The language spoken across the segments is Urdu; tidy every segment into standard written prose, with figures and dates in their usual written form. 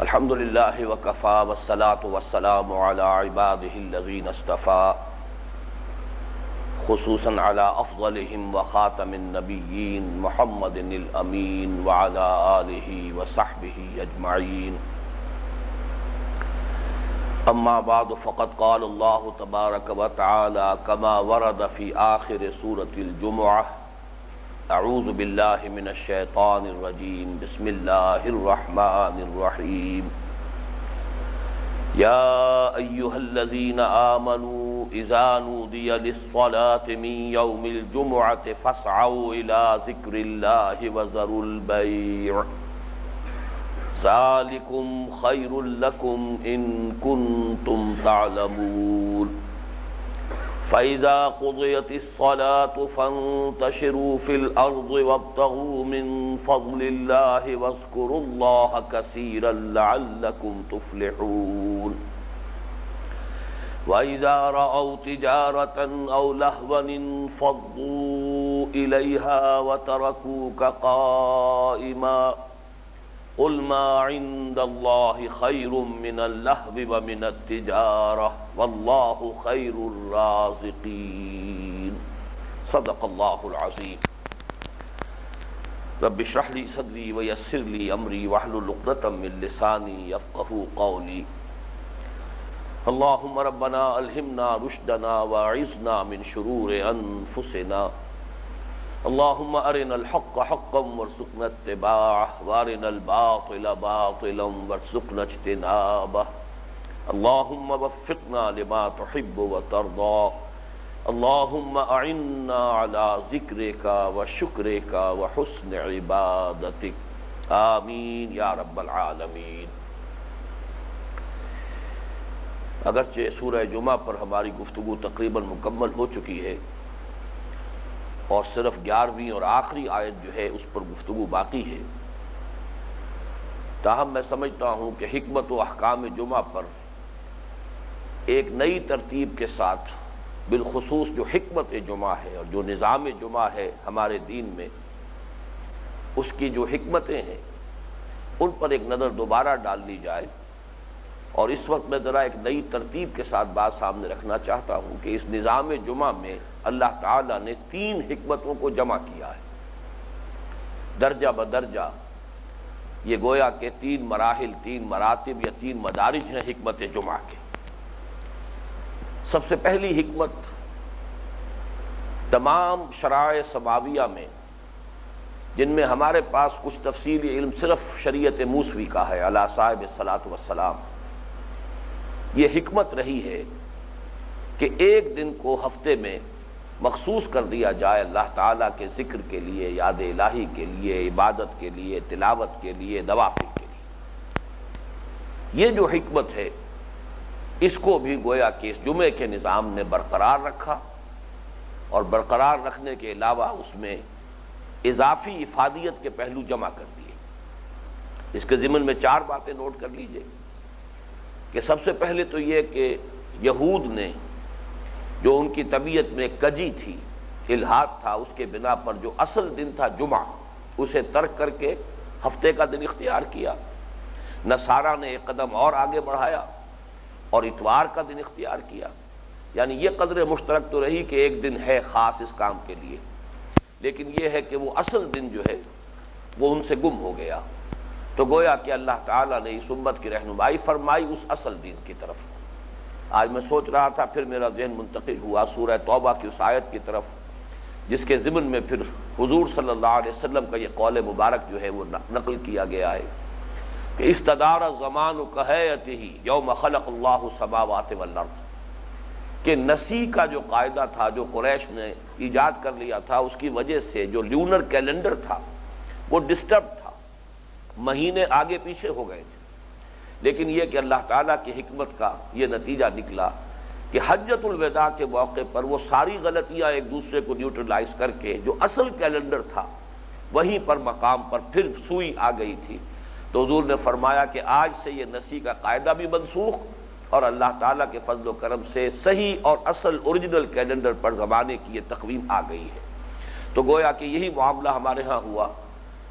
الحمد للہ وکفا والصلاة والسلام علی عباده الذین اصطفى خصوصا علی افضلهم وخاتم النبیین محمد الامین وعلی آلہ وصحبہ اجمعین اما بعد فقد قال اللہ تبارک وتعالی کما ورد فی آخر سورة الجمعہ اعوذ باللہ من الشیطان الرجیم بسم اللہ الرحمن الرحیم یا ایہا الذین آمنوا اذا نودی للصلاة من یوم الجمعة فاسعوا الى ذکر اللہ وذروا البیع ذالکم خیر لکم ان کنتم تعلمون فَإِذَا قُضِيَتِ الصَّلَاةُ فَانتَشِرُوا فِي الْأَرْضِ وَابْتَغُوا مِن فَضْلِ اللَّهِ وَاذْكُرُوا اللَّهَ كَثِيرًا لَعَلَّكُمْ تُفْلِحُونَ وَإِذَا رَأَوْا تِجَارَةً أَوْ لَهْوًا انفَضُّوا إِلَيْهَا وَتَرَكُوكَ قَائِمًا قل ما عند اللہ خیر من اللہو ومن التجارہ واللہ خیر الرازقین صدق اللہ العظیم رب اشرح لی صدری ویسر لی امری واحلل عقدۃ من لسانی یفقہوا قولی اللہم ربنا الہمنا رشدنا واعذنا من شرور انفسنا اللہم ارنا الحق حقا وارزقنا اتباعہ وارنا الباطل باطلا وارزقنا اجتنابہ اللہم وفقنا لما تحب وترضى اللہم اعنا على ذکرک وشکرک وحسن عبادتک آمین یا رب العالمین۔ اگرچہ سورہ جمعہ پر ہماری گفتگو تقریباً مکمل ہو چکی ہے اور صرف 11ویں اور آخری آیت جو ہے اس پر گفتگو باقی ہے، تاہم میں سمجھتا ہوں کہ حکمت و احکام جمعہ پر ایک نئی ترتیب کے ساتھ بالخصوص جو حکمت جمعہ ہے اور جو نظام جمعہ ہے ہمارے دین میں، اس کی جو حکمتیں ہیں ان پر ایک نظر دوبارہ ڈال لی جائے۔ اور اس وقت میں ذرا ایک نئی ترتیب کے ساتھ بات سامنے رکھنا چاہتا ہوں کہ اس نظام جمعہ میں اللہ تعالیٰ نے 3 حکمتوں کو جمع کیا ہے، درجہ بدرجہ۔ یہ گویا کہ 3 مراحل، 3 مراتب یا 3 مدارج ہیں حکمت جمعہ کے۔ سب سے پہلی حکمت، تمام شرائع سماویہ میں جن میں ہمارے پاس کچھ تفصیلی علم صرف شریعت موسوی کا ہے علی صاحب الصلاۃ والسلام، یہ حکمت رہی ہے کہ ایک دن کو ہفتے میں مخصوص کر دیا جائے اللہ تعالیٰ کے ذکر کے لیے، یاد الہی کے لیے، عبادت کے لیے، تلاوت کے لیے، نوافل کے لیے۔ یہ جو حکمت ہے اس کو بھی گویا کہ اس جمعے کے نظام نے برقرار رکھا، اور برقرار رکھنے کے علاوہ اس میں اضافی افادیت کے پہلو جمع کر دیے۔ اس کے ضمن میں 4 باتیں نوٹ کر لیجئے کہ سب سے پہلے تو یہ کہ یہود نے جو ان کی طبیعت میں کجی تھی، الحاد تھا، اس کے بنا پر جو اصل دن تھا جمعہ اسے ترک کر کے ہفتے کا دن اختیار کیا۔ نصارہ نے ایک قدم اور آگے بڑھایا اور اتوار کا دن اختیار کیا، یعنی یہ قدر مشترک تو رہی کہ ایک دن ہے خاص اس کام کے لیے، لیکن یہ ہے کہ وہ اصل دن جو ہے وہ ان سے گم ہو گیا۔ تو گویا کہ اللہ تعالیٰ نے اس امت کی رہنمائی فرمائی اس اصل دین کی طرف۔ آج میں سوچ رہا تھا، پھر میرا ذہن منتقل ہوا سورہ توبہ کی اس آیت کی طرف جس کے ضمن میں پھر حضور صلی اللہ علیہ وسلم کا یہ قول مبارک جو ہے وہ نقل کیا گیا ہے کہ استدار الزمان کہیتہ یوم خلق اللہ السماوات والارض، کہ نسی کا جو قاعدہ تھا جو قریش نے ایجاد کر لیا تھا، اس کی وجہ سے جو لیونر کیلنڈر تھا وہ ڈسٹرب تھا، مہینے آگے پیچھے ہو گئے تھے۔ لیکن یہ کہ اللہ تعالیٰ کی حکمت کا یہ نتیجہ نکلا کہ حجۃ الوداع کے موقع پر وہ ساری غلطیاں ایک دوسرے کو نیوٹرلائز کر کے جو اصل کیلنڈر تھا وہیں پر مقام پر پھر سوئی آ گئی تھی۔ تو حضور نے فرمایا کہ آج سے یہ نسی کا قاعدہ بھی منسوخ، اور اللہ تعالیٰ کے فضل و کرم سے صحیح اور اصل اوریجنل کیلنڈر پر زمانے کی یہ تقویم آ گئی ہے۔ تو گویا کہ یہی معاملہ ہمارے ہاں ہوا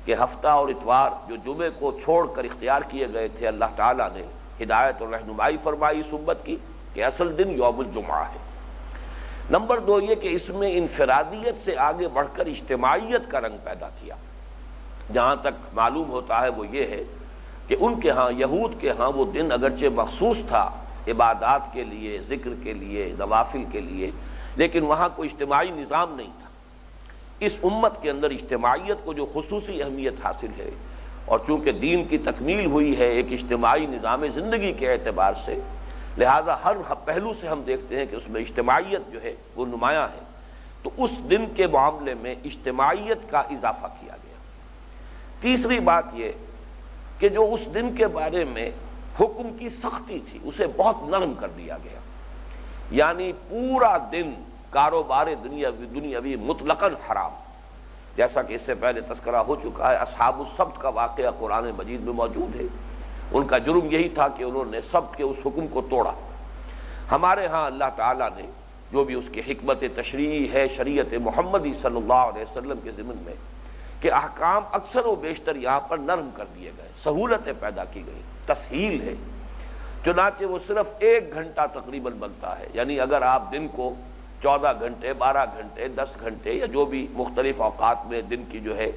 کہ ہفتہ اور اتوار جو جمعے کو چھوڑ کر اختیار کیے گئے تھے، اللہ تعالیٰ نے ہدایت اور رہنمائی فرمائی اس امت کی کہ اصل دن یوم الجمعہ ہے۔ نمبر 2 یہ کہ اس میں انفرادیت سے آگے بڑھ کر اجتماعیت کا رنگ پیدا کیا۔ جہاں تک معلوم ہوتا ہے وہ یہ ہے کہ ان کے ہاں، یہود کے ہاں، وہ دن اگرچہ مخصوص تھا عبادات کے لیے، ذکر کے لیے، نوافل کے لیے، لیکن وہاں کوئی اجتماعی نظام نہیں تھا۔ اس امت کے اندر اجتماعیت کو جو خصوصی اہمیت حاصل ہے، اور چونکہ دین کی تکمیل ہوئی ہے ایک اجتماعی نظام زندگی کے اعتبار سے، لہذا ہر پہلو سے ہم دیکھتے ہیں کہ اس میں اجتماعیت جو ہے وہ نمایاں ہے، تو اس دن کے معاملے میں اجتماعیت کا اضافہ کیا گیا۔ تیسری بات یہ کہ جو اس دن کے بارے میں حکم کی سختی تھی اسے بہت نرم کر دیا گیا، یعنی پورا دن کاروبار دنیاوی مطلقاً حرام، جیسا کہ اس سے پہلے تذکرہ ہو چکا ہے۔ اصحاب السبت کا واقعہ قرآن مجید میں موجود ہے، ان کا جرم یہی تھا کہ انہوں نے سبت کے اس حکم کو توڑا۔ ہمارے ہاں اللہ تعالیٰ نے جو بھی اس کی حکمت تشریعی ہے شریعت محمدی صلی اللہ علیہ وسلم کے ضمن میں، کہ احکام اکثر و بیشتر یہاں پر نرم کر دیے گئے، سہولتیں پیدا کی گئی، تسہیل ہے۔ چنانچہ وہ صرف 1 گھنٹہ تقریباً بنتا ہے، یعنی اگر آپ دن کو 14 گھنٹے، 12 گھنٹے، 10 گھنٹے یا جو بھی مختلف اوقات میں دن کی جو ہے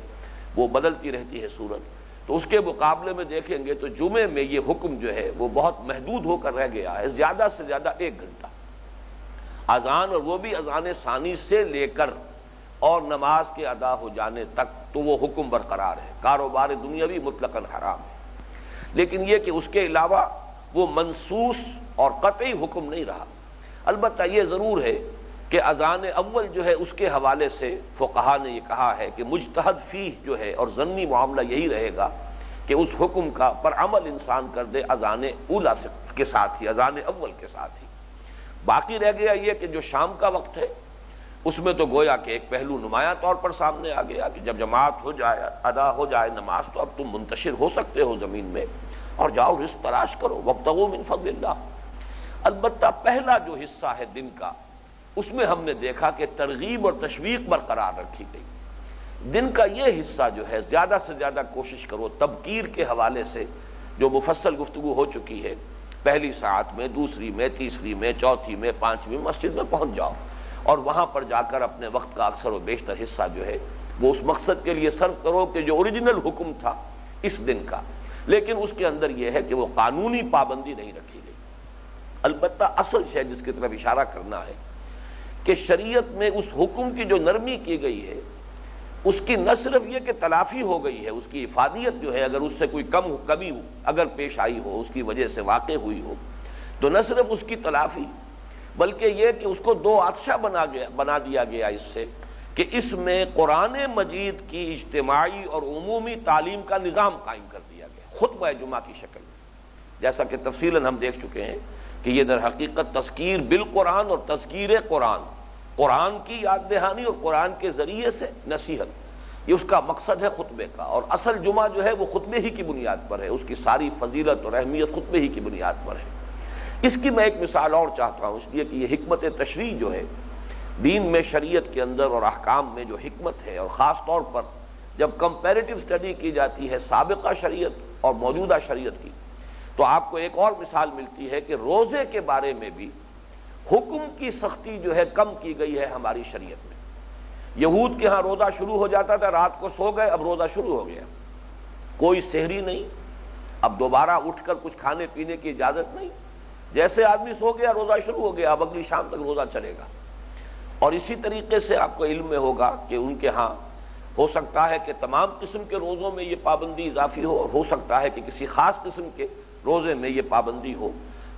وہ بدلتی رہتی ہے صورت، تو اس کے مقابلے میں دیکھیں گے تو جمعے میں یہ حکم جو ہے وہ بہت محدود ہو کر رہ گیا ہے، زیادہ سے زیادہ 1 گھنٹہ اذان، اور وہ بھی اذان ثانی سے لے کر اور نماز کے ادا ہو جانے تک تو وہ حکم برقرار ہے، کاروبار دنیاوی مطلقاً حرام ہے۔ لیکن یہ کہ اس کے علاوہ وہ منصوص اور قطعی حکم نہیں رہا۔ البتہ یہ ضرور ہے کہ اذان اول جو ہے اس کے حوالے سے فقہا نے یہ کہا ہے کہ مجتہد فیہ جو ہے اور ظنی معاملہ یہی رہے گا کہ اس حکم کا پر عمل انسان کر دے اذان اولا کے ساتھ ہی، اذان اول کے ساتھ ہی۔ باقی رہ گیا یہ کہ جو شام کا وقت ہے اس میں تو گویا کہ ایک پہلو نمایاں طور پر سامنے آ گیا کہ جب جماعت ہو جائے، ادا ہو جائے نماز، تو اب تم منتشر ہو سکتے ہو زمین میں اور جاؤ رزق تلاش کرو، وابتغوا من فضل اللہ۔ البتہ پہلا جو حصہ ہے دن کا، اس میں ہم نے دیکھا کہ ترغیب اور تشویق برقرار رکھی گئی۔ دن کا یہ حصہ جو ہے زیادہ سے زیادہ کوشش کرو تبکیر کے حوالے سے، جو مفصل گفتگو ہو چکی ہے، پہلی ساعت میں، دوسری میں، تیسری میں، چوتھی میں، پانچویں مسجد میں پہنچ جاؤ، اور وہاں پر جا کر اپنے وقت کا اکثر و بیشتر حصہ جو ہے وہ اس مقصد کے لیے صرف کرو کہ جو اوریجنل حکم تھا اس دن کا، لیکن اس کے اندر یہ ہے کہ وہ قانونی پابندی نہیں رکھی گئی۔ البتہ اصل شے جس کی طرف اشارہ کرنا ہے کہ شریعت میں اس حکم کی جو نرمی کی گئی ہے اس کی نہ صرف یہ کہ تلافی ہو گئی ہے، اس کی افادیت جو ہے اگر اس سے کوئی کمی اگر پیش آئی ہو، اس کی وجہ سے واقع ہوئی ہو، تو نہ صرف اس کی تلافی بلکہ یہ کہ اس کو 2 عطشہ بنا دیا گیا اس سے کہ اس میں قرآن مجید کی اجتماعی اور عمومی تعلیم کا نظام قائم کر دیا گیا، خطبہ جمعہ کی شکل میں، جیسا کہ تفصیلاً ہم دیکھ چکے ہیں کہ یہ در حقیقت تذکیر بالقرآن اور تذکیر قرآن کی یاد دہانی اور قرآن کے ذریعے سے نصیحت، یہ اس کا مقصد ہے خطبے کا، اور اصل جمعہ جو ہے وہ خطبے ہی کی بنیاد پر ہے، اس کی ساری فضیلت اور اہمیت خطبے ہی کی بنیاد پر ہے۔ اس کی میں ایک مثال اور چاہتا ہوں، اس لیے کہ یہ حکمت تشریع جو ہے دین میں، شریعت کے اندر اور احکام میں جو حکمت ہے، اور خاص طور پر جب کمپیریٹیو اسٹڈی کی جاتی ہے سابقہ شریعت اور موجودہ شریعت کی، تو آپ کو ایک اور مثال ملتی ہے کہ روزے کے بارے میں بھی حکم کی سختی جو ہے کم کی گئی ہے ہماری شریعت میں۔ یہود کے ہاں روزہ شروع ہو جاتا تھا، رات کو سو گئے، اب روزہ شروع ہو گیا، کوئی سحری نہیں، اب دوبارہ اٹھ کر کچھ کھانے پینے کی اجازت نہیں، جیسے آدمی سو گیا روزہ شروع ہو گیا، اب اگلی شام تک روزہ چلے گا۔ اور اسی طریقے سے آپ کو علم میں ہوگا کہ ان کے ہاں ہو سکتا ہے کہ تمام قسم کے روزوں میں یہ پابندی اضافی ہو، اور ہو سکتا ہے کہ کسی خاص قسم کے روزے میں یہ پابندی ہو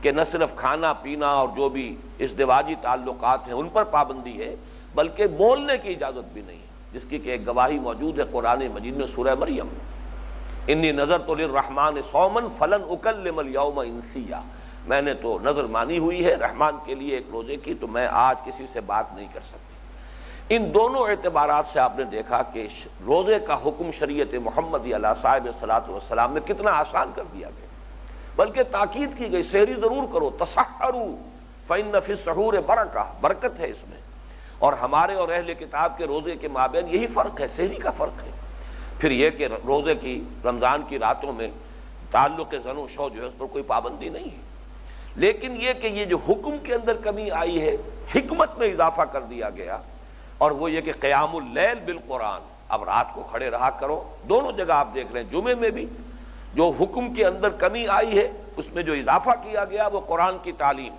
کہ نہ صرف کھانا پینا اور جو بھی ازدواجی تعلقات ہیں ان پر پابندی ہے، بلکہ بولنے کی اجازت بھی نہیں، جس کی کہ ایک گواہی موجود ہے قرآن مجید میں سورہ مریم، انی نذرت للرحمن صوما فلن اکلم اليوم انسیا، میں نے تو نظر مانی ہوئی ہے رحمان کے لیے ایک روزے کی، تو میں آج کسی سے بات نہیں کر سکتی۔ ان دونوں اعتبارات سے آپ نے دیکھا کہ روزے کا حکم شریعت محمدی علیہ صاحب الصلاۃ والسلام میں کتنا آسان کر دیا گیا، بلکہ تاکید کی گئی سحری ضرور کرو، تسحروا فإن فی السحور برکہ، برکت ہے اس میں، اور ہمارے اور اہل کتاب کے روزے کے مابین یہی فرق ہے، سحری کا فرق ہے۔ پھر یہ کہ روزے کی رمضان کی راتوں میں تعلق زن و شو جو ہے اس پر کوئی پابندی نہیں ہے، لیکن یہ کہ یہ جو حکم کے اندر کمی آئی ہے، حکمت میں اضافہ کر دیا گیا، اور وہ یہ کہ قیام اللیل بالقرآن، اب رات کو کھڑے رہا کرو۔ دونوں جگہ آپ دیکھ رہے ہیں، جمعے میں بھی جو حکم کے اندر کمی آئی ہے اس میں جو اضافہ کیا گیا وہ قرآن کی تعلیم،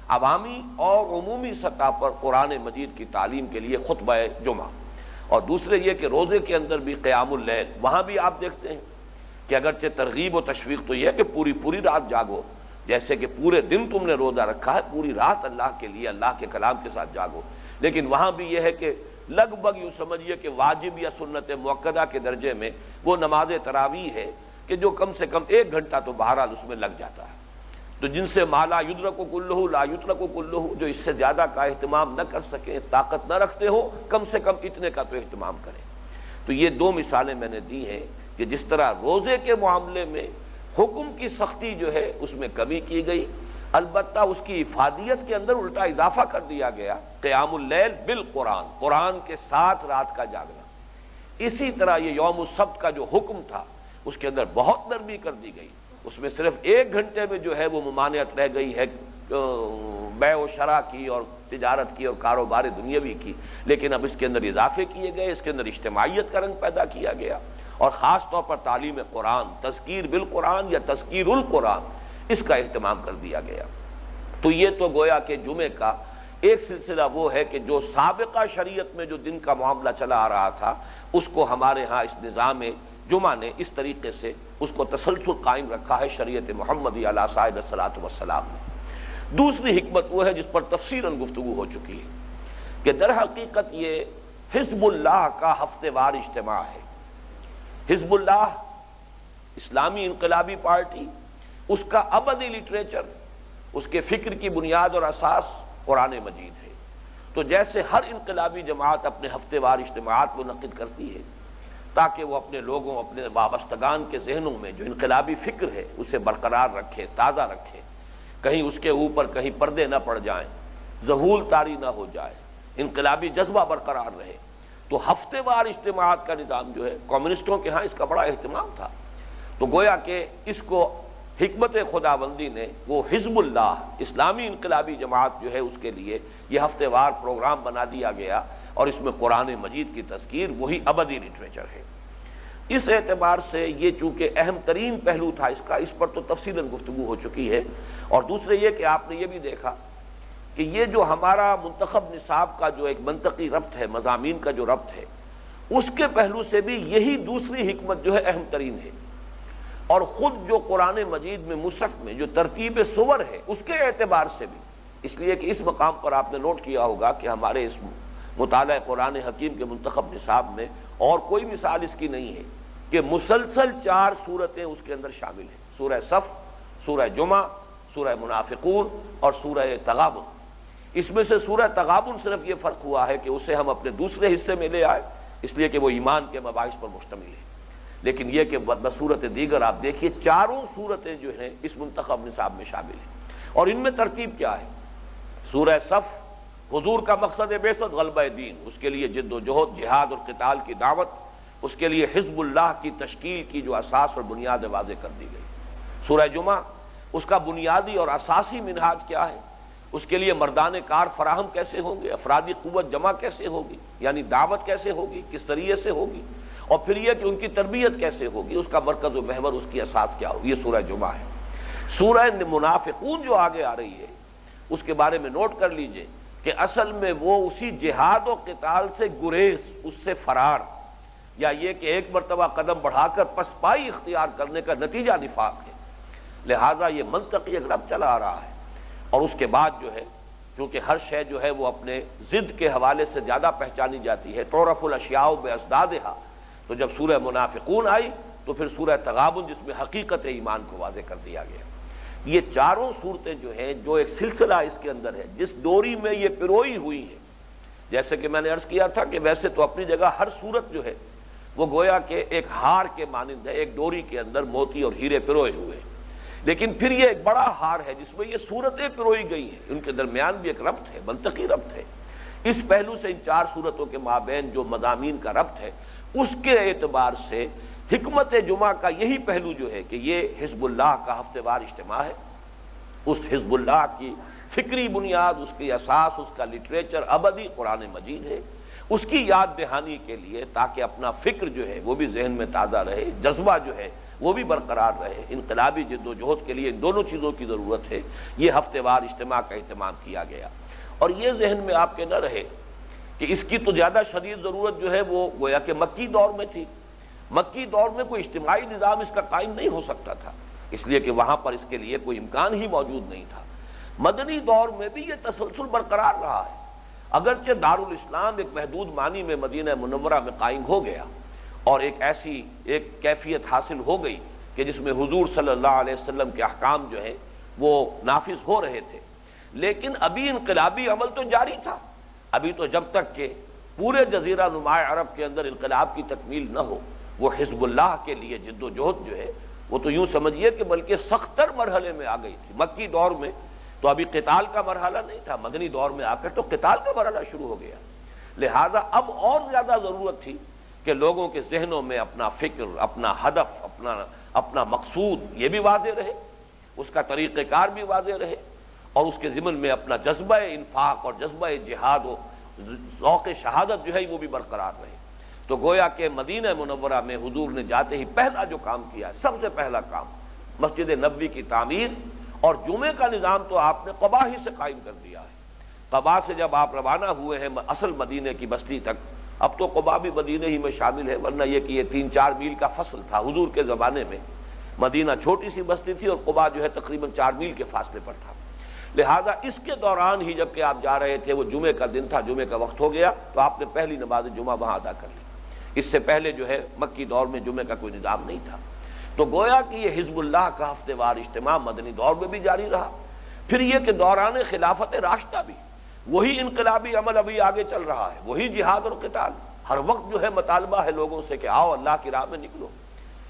عوامی اور عمومی سطح پر قرآن مجید کی تعلیم کے لیے خطبہ جمعہ، اور دوسرے یہ کہ روزے کے اندر بھی قیام اللیل، وہاں بھی آپ دیکھتے ہیں کہ اگرچہ ترغیب و تشویق تو یہ ہے کہ پوری رات جاگو، جیسے کہ پورے دن تم نے روزہ رکھا ہے، پوری رات اللہ کے لیے اللہ کے کلام کے ساتھ جاگو، لیکن وہاں بھی یہ ہے کہ لگ بھگ یوں سمجھیے کہ واجب یا سنت مؤکدہ کے درجے میں وہ نماز تراویح ہے کہ جو کم سے کم 1 گھنٹہ تو بہرحال اس میں لگ جاتا ہے، تو جن سے ما لا یدرک کلہ لا یترک کلہ، جو اس سے زیادہ کا اہتمام نہ کر سکیں، طاقت نہ رکھتے ہو، کم سے کم اتنے کا تو اہتمام کریں۔ تو یہ 2 مثالیں میں نے دی ہیں کہ جس طرح روزے کے معاملے میں حکم کی سختی جو ہے اس میں کمی کی گئی، البتہ اس کی افادیت کے اندر الٹا اضافہ کر دیا گیا، قیام اللیل بالقرآن، قرآن کے ساتھ رات کا جاگنا۔ اسی طرح یہ یوم السبت کا جو حکم تھا اس کے اندر بہت نرمی کر دی گئی، اس میں صرف 1 گھنٹے میں جو ہے وہ ممانعت رہ گئی ہے بیع و شراء کی اور تجارت کی اور کاروبار دنیاوی کی، لیکن اب اس کے اندر اضافے کیے گئے، اس کے اندر اجتماعیت کا رنگ پیدا کیا گیا، اور خاص طور پر تعلیم قرآن، تذکیر بالقرآن یا تذکیر القرآن، اس کا اہتمام کر دیا گیا۔ تو یہ تو گویا کہ جمعے کا ایک سلسلہ وہ ہے کہ جو سابقہ شریعت میں جو دن کا معاملہ چلا آ رہا تھا اس کو ہمارے ہاں اس نظام جمعہ نے اس طریقے سے اس کو تسلسل قائم رکھا ہے شریعت محمدی علیہ صاحب الصلاۃ والسلام نے۔ دوسری حکمت وہ ہے جس پر تفصیلاً گفتگو ہو چکی ہے کہ در حقیقت یہ حزب اللہ کا ہفتہ وار اجتماع ہے۔ حزب اللہ اسلامی انقلابی پارٹی، اس کا ابدی لٹریچر، اس کے فکر کی بنیاد اور اساس قرآن مجید ہے۔ تو جیسے ہر انقلابی جماعت اپنے ہفتہ وار اجتماعات منعقد کرتی ہے تاکہ وہ اپنے لوگوں، اپنے وابستگان کے ذہنوں میں جو انقلابی فکر ہے اسے برقرار رکھے، تازہ رکھے، کہیں اس کے اوپر کہیں پردے نہ پڑ جائیں، ظہول طاری نہ ہو جائے، انقلابی جذبہ برقرار رہے، تو ہفتے وار اجتماعات کا نظام جو ہے کمیونسٹوں کے ہاں اس کا بڑا اہتمام تھا۔ تو گویا کہ اس کو حکمت خداوندی نے وہ حزب اللہ اسلامی انقلابی جماعت جو ہے اس کے لیے یہ ہفتے وار پروگرام بنا دیا گیا، اور اس میں قرآن مجید کی تذکیر وہی ابدی لٹریچر ہے۔ اس اعتبار سے یہ چونکہ اہم ترین پہلو تھا اس کا، اس پر تو تفصیلاً گفتگو ہو چکی ہے۔ اور دوسرے یہ کہ آپ نے یہ بھی دیکھا کہ یہ جو ہمارا منتخب نصاب کا جو ایک منطقی ربط ہے، مضامین کا جو ربط ہے، اس کے پہلو سے بھی یہی دوسری حکمت جو ہے اہم ترین ہے، اور خود جو قرآن مجید میں مصحف میں جو ترتیب سور ہے اس کے اعتبار سے بھی، اس لیے کہ اس مقام پر آپ نے نوٹ کیا ہوگا کہ ہمارے اس مطالعہ قرآن حکیم کے منتخب نصاب میں اور کوئی مثال اس کی نہیں ہے کہ مسلسل 4 سورتیں اس کے اندر شامل ہیں، سورہ صف، سورہ جمعہ، سورہ منافقون اور سورہ تغابن۔ اس میں سے سورہ تغابن صرف یہ فرق ہوا ہے کہ اسے ہم اپنے دوسرے حصے میں لے آئے، اس لیے کہ وہ ایمان کے مباحث پر مشتمل ہے، لیکن یہ کہ بصورت دیگر آپ دیکھیے 4 سورتیں جو ہیں اس منتخب نصاب میں شامل ہیں، اور ان میں ترتیب کیا ہے؟ سورہ صف، حضور کا مقصد بعثت غلبہ دین، اس کے لیے جد و جہد، جہاد اور قتال کی دعوت، اس کے لیے حزب اللہ کی تشکیل کی جو اساس اور بنیاد واضح کر دی گئی۔ سورہ جمعہ، اس کا بنیادی اور اساسی منہاج کیا ہے، اس کے لیے مردان کار فراہم کیسے ہوں گے، افرادی قوت جمع کیسے ہوگی، یعنی دعوت کیسے ہوگی، کس طریقے سے ہوگی، اور پھر یہ کہ ان کی تربیت کیسے ہوگی، اس کا مرکز و محور، اس کی اساس کیا ہوگی۔ یہ سورہ جمعہ ہے۔ سورہ منافقون جو آگے آ رہی ہے اس کے بارے میں نوٹ کر لیجئے کہ اصل میں وہ اسی جہاد و قتال سے گریز، اس سے فرار، یا یہ کہ ایک مرتبہ قدم بڑھا کر پسپائی اختیار کرنے کا نتیجہ نفاق ہے، لہٰذا یہ منطقی ایک رب چلا آ رہا ہے۔ اور اس کے بعد جو ہے کیونکہ ہر شے جو ہے وہ اپنے ضد کے حوالے سے زیادہ پہچانی جاتی ہے، تعرف الاشیاء باسدادہا، تو جب سورہ منافقون آئی تو پھر سورہ تغابن جس میں حقیقت ایمان کو واضح کر دیا گیا۔ یہ 4 صورتیں جو ہیں، جو ایک سلسلہ اس کے اندر ہے، جس ڈوری میں یہ پروئی ہوئی ہے، جیسے کہ میں نے عرض کیا تھا کہ ویسے تو اپنی جگہ ہر صورت جو ہے وہ گویا کہ ایک ہار کے مانند ہے، ایک ڈوری کے اندر موتی اور ہیرے پروئے ہوئے ہیں، لیکن پھر یہ ایک بڑا ہار ہے جس میں یہ صورتیں پروئی گئی ہیں، ان کے درمیان بھی ایک ربط ہے، منطقی ربط ہے۔ اس پہلو سے ان 4 صورتوں کے مابین جو مضامین کا ربط ہے اس کے اعتبار سے حکمت جمعہ کا یہی پہلو جو ہے کہ یہ حزب اللہ کا ہفتے وار اجتماع ہے، اس حزب اللہ کی فکری بنیاد، اس کی اساس، اس کا لٹریچر ابدی قرآن مجید ہے، اس کی یاد دہانی کے لیے تاکہ اپنا فکر جو ہے وہ بھی ذہن میں تازہ رہے، جذبہ جو ہے وہ بھی برقرار رہے، انقلابی جد و جہد کے لیے ان دونوں چیزوں کی ضرورت ہے، یہ ہفتے وار اجتماع کا اہتمام کیا گیا۔ اور یہ ذہن میں آپ کے نہ رہے کہ اس کی تو زیادہ شدید ضرورت جو ہے وہ گویا کہ مکی دور میں تھی، مکی دور میں کوئی اجتماعی نظام اس کا قائم نہیں ہو سکتا تھا، اس لیے کہ وہاں پر اس کے لیے کوئی امکان ہی موجود نہیں تھا۔ مدنی دور میں بھی یہ تسلسل برقرار رہا ہے، اگرچہ دارالاسلام ایک محدود معنی میں مدینہ منورہ میں قائم ہو گیا اور ایک ایسی ایک کیفیت حاصل ہو گئی کہ جس میں حضور صلی اللہ علیہ وسلم کے احکام جو ہیں وہ نافذ ہو رہے تھے، لیکن ابھی انقلابی عمل تو جاری تھا۔ ابھی تو جب تک کہ پورے جزیرہ نما عرب کے اندر انقلاب کی تکمیل نہ ہو، وہ حزب اللہ کے لیے جد و جہد جو ہے وہ تو یوں سمجھیے کہ بلکہ سختر مرحلے میں آ گئی تھی۔ مکی دور میں تو ابھی قتال کا مرحلہ نہیں تھا، مدنی دور میں آ کر تو قتال کا مرحلہ شروع ہو گیا، لہذا اب اور زیادہ ضرورت تھی کہ لوگوں کے ذہنوں میں اپنا فکر، اپنا ہدف، اپنا مقصود یہ بھی واضح رہے، اس کا طریقہ کار بھی واضح رہے، اور اس کے ضمن میں اپنا جذبہ انفاق اور جذبہ جہاد و ذوق شہادت جو ہے وہ بھی برقرار رہے۔ تو گویا کہ مدینہ منورہ میں حضور نے جاتے ہی پہلا جو کام کیا ہے، سب سے پہلا کام مسجد نبوی کی تعمیر، اور جمعے کا نظام تو آپ نے قباء ہی سے قائم کر دیا ہے۔ قباء سے جب آپ روانہ ہوئے ہیں اصل مدینہ کی بستی تک، اب تو قباء بھی مدینہ ہی میں شامل ہے، ورنہ یہ کہ یہ 3-4 میل کا فصل تھا حضور کے زمانے میں، مدینہ چھوٹی سی بستی تھی اور قباء جو ہے تقریباً 4 میل کے فاصلے پر تھا، لہذا اس کے دوران ہی جب کہ آپ جا رہے تھے، وہ جمعے کا دن تھا، جمعے کا وقت ہو گیا، تو آپ نے پہلی نماز جمعہ وہاں ادا کر لی۔ اس سے پہلے جو ہے مکی دور میں جمعے کا کوئی نظام نہیں تھا، تو گویا کہ یہ حزب اللہ کا ہفتے وار اجتماع مدنی دور میں بھی جاری رہا۔ پھر یہ کہ دوران خلافت راشدہ بھی وہی انقلابی عمل ابھی آگے چل رہا ہے، وہی جہاد اور قتال، ہر وقت جو ہے مطالبہ ہے لوگوں سے کہ آؤ اللہ کی راہ میں نکلو،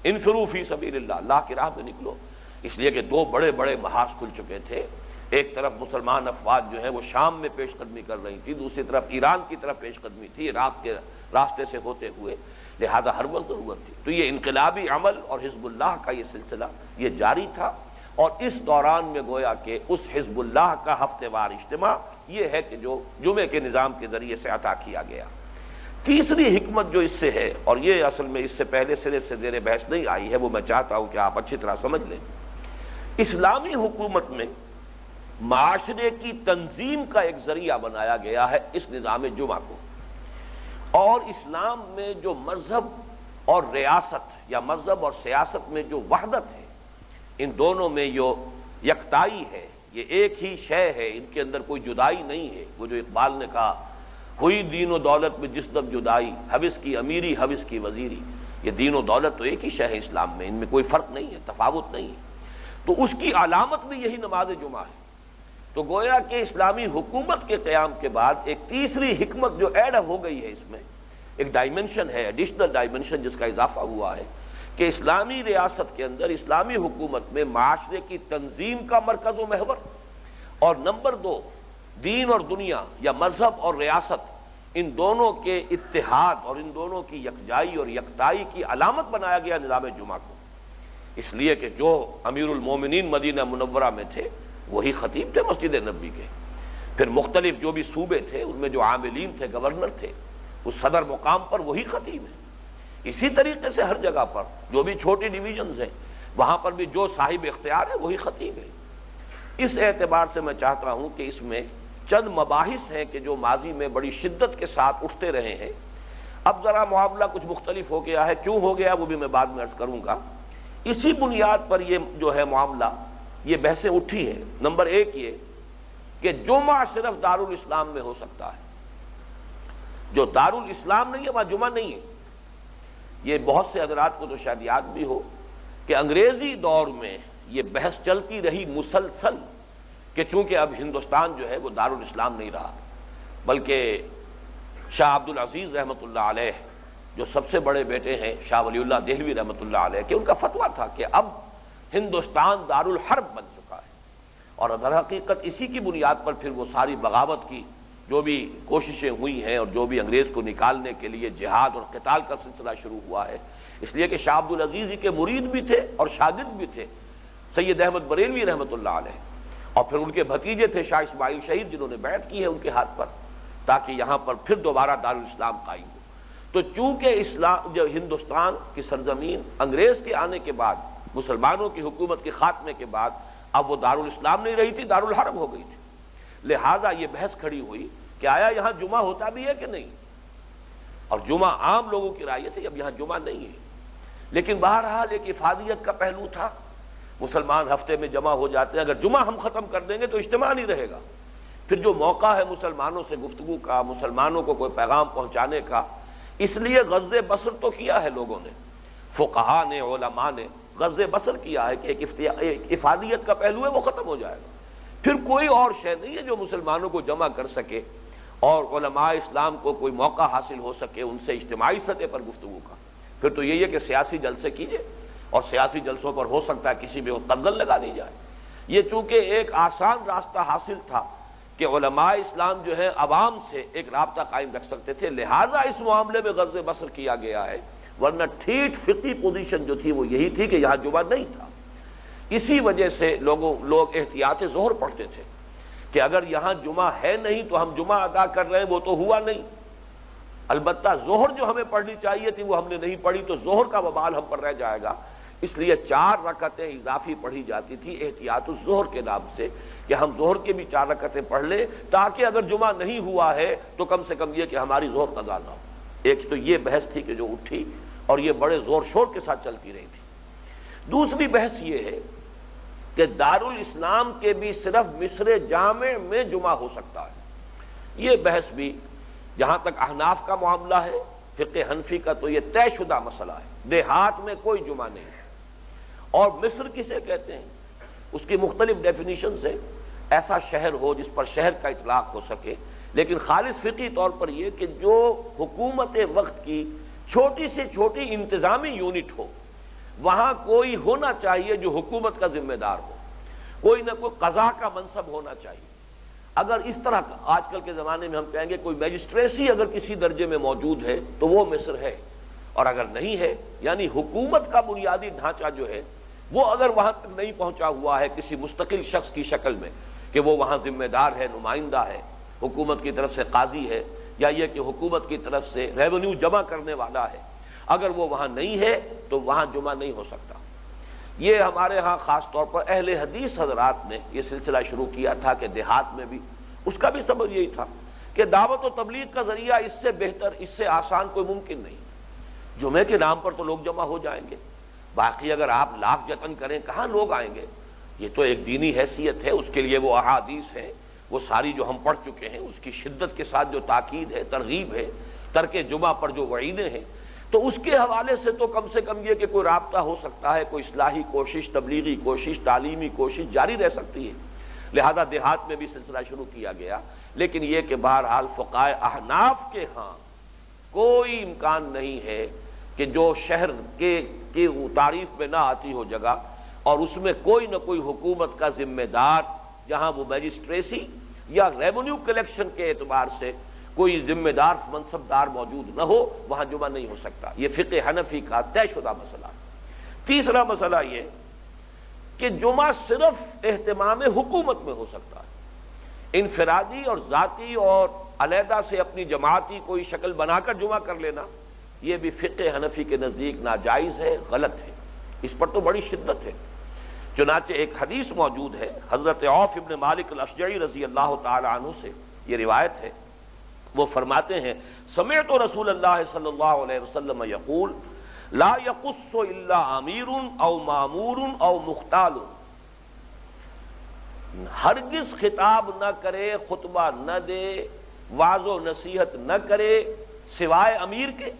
انفروا فی سبیل اللہ، اللہ کی راہ میں نکلو، اس لیے کہ 2 بڑے بڑے محاذ کھل چکے تھے۔ ایک طرف مسلمان افواج جو ہے وہ شام میں پیش قدمی کر رہی تھی، دوسری طرف ایران کی طرف پیش قدمی تھی عراق کے راستے سے ہوتے ہوئے، لہذا ہر وقت ضرورت تھی۔ تو یہ انقلابی عمل اور حزب اللہ کا یہ سلسلہ یہ جاری تھا، اور اس دوران میں گویا کہ اس حزب اللہ کا ہفتے وار اجتماع یہ ہے کہ جو جمعے کے نظام کے ذریعے سے عطا کیا گیا۔ تیسری حکمت جو اس سے ہے، اور یہ اصل میں اس سے پہلے سرے سے زیر بحث نہیں آئی ہے، وہ میں چاہتا ہوں کہ آپ اچھی طرح سمجھ لیں۔ اسلامی حکومت میں معاشرے کی تنظیم کا ایک ذریعہ بنایا گیا ہے اس نظام جمعہ کو، اور اسلام میں جو مذہب اور ریاست یا مذہب اور سیاست میں جو وحدت ہے، ان دونوں میں جو یکتائی ہے، یہ ایک ہی شے ہے، ان کے اندر کوئی جدائی نہیں ہے۔ وہ جو اقبال نے کہا، ہوئی دین و دولت میں جس دم جدائی، حوث کی امیری حوث کی وزیری، یہ دین و دولت تو ایک ہی شے ہے اسلام میں، ان میں کوئی فرق نہیں ہے، تفاوت نہیں ہے۔ تو اس کی علامت بھی یہی نماز جمعہ ہے۔ تو گویا کہ اسلامی حکومت کے قیام کے بعد ایک تیسری حکمت جو ایڈ ہو گئی ہے، اس میں ایک ڈائمنشن ہے، ایڈیشنل ڈائمنشن جس کا اضافہ ہوا ہے کہ اسلامی ریاست کے اندر اسلامی حکومت میں معاشرے کی تنظیم کا مرکز و محور، اور نمبر 2 دین اور دنیا یا مذہب اور ریاست، ان دونوں کے اتحاد اور ان دونوں کی یکجائی اور یکتائی کی علامت بنایا گیا نظام جمعہ کو، اس لیے کہ جو امیر المومنین مدینہ منورہ میں تھے وہی خطیب تھے مسجد نبوی کے، پھر مختلف جو بھی صوبے تھے ان میں جو عاملین تھے، گورنر تھے، اس صدر مقام پر وہی خطیب ہے۔ اسی طریقے سے ہر جگہ پر جو بھی چھوٹی ڈویژنز ہیں وہاں پر بھی جو صاحب اختیار ہے وہی خطیب ہے۔ اس اعتبار سے میں چاہتا ہوں کہ اس میں چند مباحث ہیں کہ جو ماضی میں بڑی شدت کے ساتھ اٹھتے رہے ہیں، اب ذرا معاملہ کچھ مختلف ہو گیا ہے، کیوں ہو گیا وہ بھی میں بعد میں عرض کروں گا۔ اسی بنیاد پر یہ جو ہے معاملہ، یہ بحثیں اٹھی ہیں۔ نمبر 1 یہ کہ جمعہ صرف دارالاسلام میں ہو سکتا ہے، جو دارالاسلام نہیں ہے وہاں جمعہ نہیں ہے۔ یہ بہت سے حضرات کو تو شاید یاد بھی ہو کہ انگریزی دور میں یہ بحث چلتی رہی مسلسل کہ چونکہ اب ہندوستان جو ہے وہ دارالاسلام نہیں رہا، بلکہ شاہ عبد العزیز رحمۃ اللہ علیہ جو سب سے بڑے بیٹے ہیں شاہ ولی اللہ دہلوی رحمۃ اللہ علیہ، کہ ان کا فتویٰ تھا کہ اب ہندوستان دارالحرب بن چکا ہے، اور در حقیقت اسی کی بنیاد پر پھر وہ ساری بغاوت کی جو بھی کوششیں ہوئی ہیں اور جو بھی انگریز کو نکالنے کے لیے جہاد اور قتال کا سلسلہ شروع ہوا ہے، اس لیے کہ شاہ عبد العزیز ہی کے مرید بھی تھے اور شاگرد بھی تھے سید احمد بریلوی رحمۃ اللہ علیہ، اور پھر ان کے بھتیجے تھے شاہ اسماعیل شہید جنہوں نے بیعت کی ہے ان کے ہاتھ پر، تاکہ یہاں پر پھر دوبارہ دارالاسلام قائم ہو۔ تو چونکہ اسلام جو ہندوستان کی سرزمین انگریز کے آنے کے بعد، مسلمانوں کی حکومت کے خاتمے کے بعد اب وہ دارالاسلام نہیں رہی تھی، دارالحرب ہو گئی تھی، لہذا یہ بحث کھڑی ہوئی کہ آیا یہاں جمعہ ہوتا بھی ہے کہ نہیں، اور جمعہ عام لوگوں کی رائے تھی اب یہاں جمعہ نہیں ہے، لیکن بہرحال ایک افادیت کا پہلو تھا، مسلمان ہفتے میں جمع ہو جاتے ہیں، اگر جمعہ ہم ختم کر دیں گے تو اجتماع نہیں رہے گا، پھر جو موقع ہے مسلمانوں سے گفتگو کا، مسلمانوں کو کوئی پیغام پہنچانے کا، اس لیے غزِ بصر تو کیا ہے لوگوں نے، فقہا نے، علماء نے غزِ بصر کیا ہے کہ ایک افادیت کا پہلو ہے وہ ختم ہو جائے گا، پھر کوئی اور شے نہیں ہے جو مسلمانوں کو جمع کر سکے اور علماء اسلام کو کوئی موقع حاصل ہو سکے ان سے اجتماعی سطح پر گفتگو کا، پھر تو یہی ہے کہ سیاسی جلسے کیجئے، اور سیاسی جلسوں پر ہو سکتا ہے کسی بھی وقت قدغن لگا لی جائے۔ یہ چونکہ ایک آسان راستہ حاصل تھا کہ علماء اسلام جو ہے عوام سے ایک رابطہ قائم رکھ سکتے تھے، لہذا اس معاملے میں غزِ بصر کیا گیا ہے، ورنہ ٹھیٹ فقہی پوزیشن جو تھی وہ یہی تھی کہ یہاں جمعہ نہیں تھا۔ اسی وجہ سے لوگ احتیاط ظہر پڑھتے تھے کہ اگر یہاں جمعہ ہے نہیں تو ہم جمعہ ادا کر رہے ہیں، وہ تو ہوا نہیں، البتہ ظہر جو ہمیں پڑھنی چاہیے تھی وہ ہم نے نہیں پڑھی تو ظہر کا وبال ہم پر رہ جائے گا، اس لیے 4 رکعتیں اضافی پڑھی جاتی تھی احتیاط الظہر کے نام سے، کہ ہم ظہر کے بھی 4 رکعتیں پڑھ لیں تاکہ اگر جمعہ نہیں ہوا ہے تو کم سے کم یہ کہ ہماری ظہر قضا نہ ہو۔ ایک تو یہ بحث تھی کہ جو اٹھی اور یہ بڑے زور شور کے ساتھ چلتی رہی تھی۔ دوسری بحث یہ ہے کہ دارالاسلام کے بھی صرف مصر جامع میں جمعہ ہو سکتا ہے، یہ بحث بھی جہاں تک احناف کا معاملہ ہے، فقہ حنفی کا تو یہ طے شدہ مسئلہ ہے، دیہات میں کوئی جمعہ نہیں ہے، اور مصر کسے کہتے ہیں اس کی مختلف ڈیفینیشنز ہیں، ایسا شہر ہو جس پر شہر کا اطلاق ہو سکے، لیکن خالص فقہی طور پر یہ کہ جو حکومت وقت کی چھوٹی سے چھوٹی انتظامی یونٹ ہو، وہاں کوئی ہونا چاہیے جو حکومت کا ذمہ دار ہو، کوئی نہ کوئی قضا کا منصب ہونا چاہیے۔ اگر اس طرح آج کل کے زمانے میں ہم کہیں گے کوئی میجسٹریسی اگر کسی درجے میں موجود ہے تو وہ مصر ہے، اور اگر نہیں ہے یعنی حکومت کا بنیادی ڈھانچہ جو ہے وہ اگر وہاں تک نہیں پہنچا ہوا ہے کسی مستقل شخص کی شکل میں کہ وہ وہاں ذمہ دار ہے، نمائندہ ہے، حکومت کی طرف سے قاضی ہے، یا یہ کہ حکومت کی طرف سے ریونیو جمع کرنے والا ہے، اگر وہ وہاں نہیں ہے تو وہاں جمعہ نہیں ہو سکتا۔ یہ ہمارے ہاں خاص طور پر اہل حدیث حضرات نے یہ سلسلہ شروع کیا تھا کہ دیہات میں بھی، اس کا بھی سبب یہی تھا کہ دعوت و تبلیغ کا ذریعہ اس سے بہتر، اس سے آسان کوئی ممکن نہیں، جمعے کے نام پر تو لوگ جمع ہو جائیں گے، باقی اگر آپ لاکھ جتن کریں کہاں لوگ آئیں گے؟ یہ تو ایک دینی حیثیت ہے، اس کے لیے وہ احادیث ہیں وہ ساری جو ہم پڑھ چکے ہیں، اس کی شدت کے ساتھ جو تاکید ہے، ترغیب ہے، ترک جمعہ پر جو وعیدیں ہیں، تو اس کے حوالے سے تو کم سے کم یہ کہ کوئی رابطہ ہو سکتا ہے، کوئی اصلاحی کوشش، تبلیغی کوشش، تعلیمی کوشش جاری رہ سکتی ہے، لہذا دیہات میں بھی سلسلہ شروع کیا گیا۔ لیکن یہ کہ بہرحال فقہائے احناف کے ہاں کوئی امکان نہیں ہے کہ جو شہر کی تعریف میں نہ آتی ہو جگہ اور اس میں کوئی نہ کوئی حکومت کا ذمہ دار، جہاں وہ میجسٹریسی یا ریونیو کلیکشن کے اعتبار سے کوئی ذمہ دار منصبدار موجود نہ ہو، وہاں جمعہ نہیں ہو سکتا۔ یہ فقہ حنفی کا طے شدہ مسئلہ ہے۔ تیسرا مسئلہ یہ کہ جمعہ صرف اہتمام حکومت میں ہو سکتا ہے، انفرادی اور ذاتی اور علیحدہ سے اپنی جماعتی کوئی شکل بنا کر جمعہ کر لینا، یہ بھی فقہ حنفی کے نزدیک ناجائز ہے، غلط ہے، اس پر تو بڑی شدت ہے۔ چنانچہ ایک حدیث موجود ہے حضرت عوف ابن مالک الاشجعی رضی اللہ تعالی عنہ سے، یہ روایت ہے، وہ فرماتے ہیں سمعت رسول اللہ صلی اللہ علیہ وسلم یقول لا یقص الا امیر او مامور او مختال، ہرگز خطاب نہ کرے، خطبہ نہ دے، وعظ و نصیحت نہ کرے سوائے امیر کے۔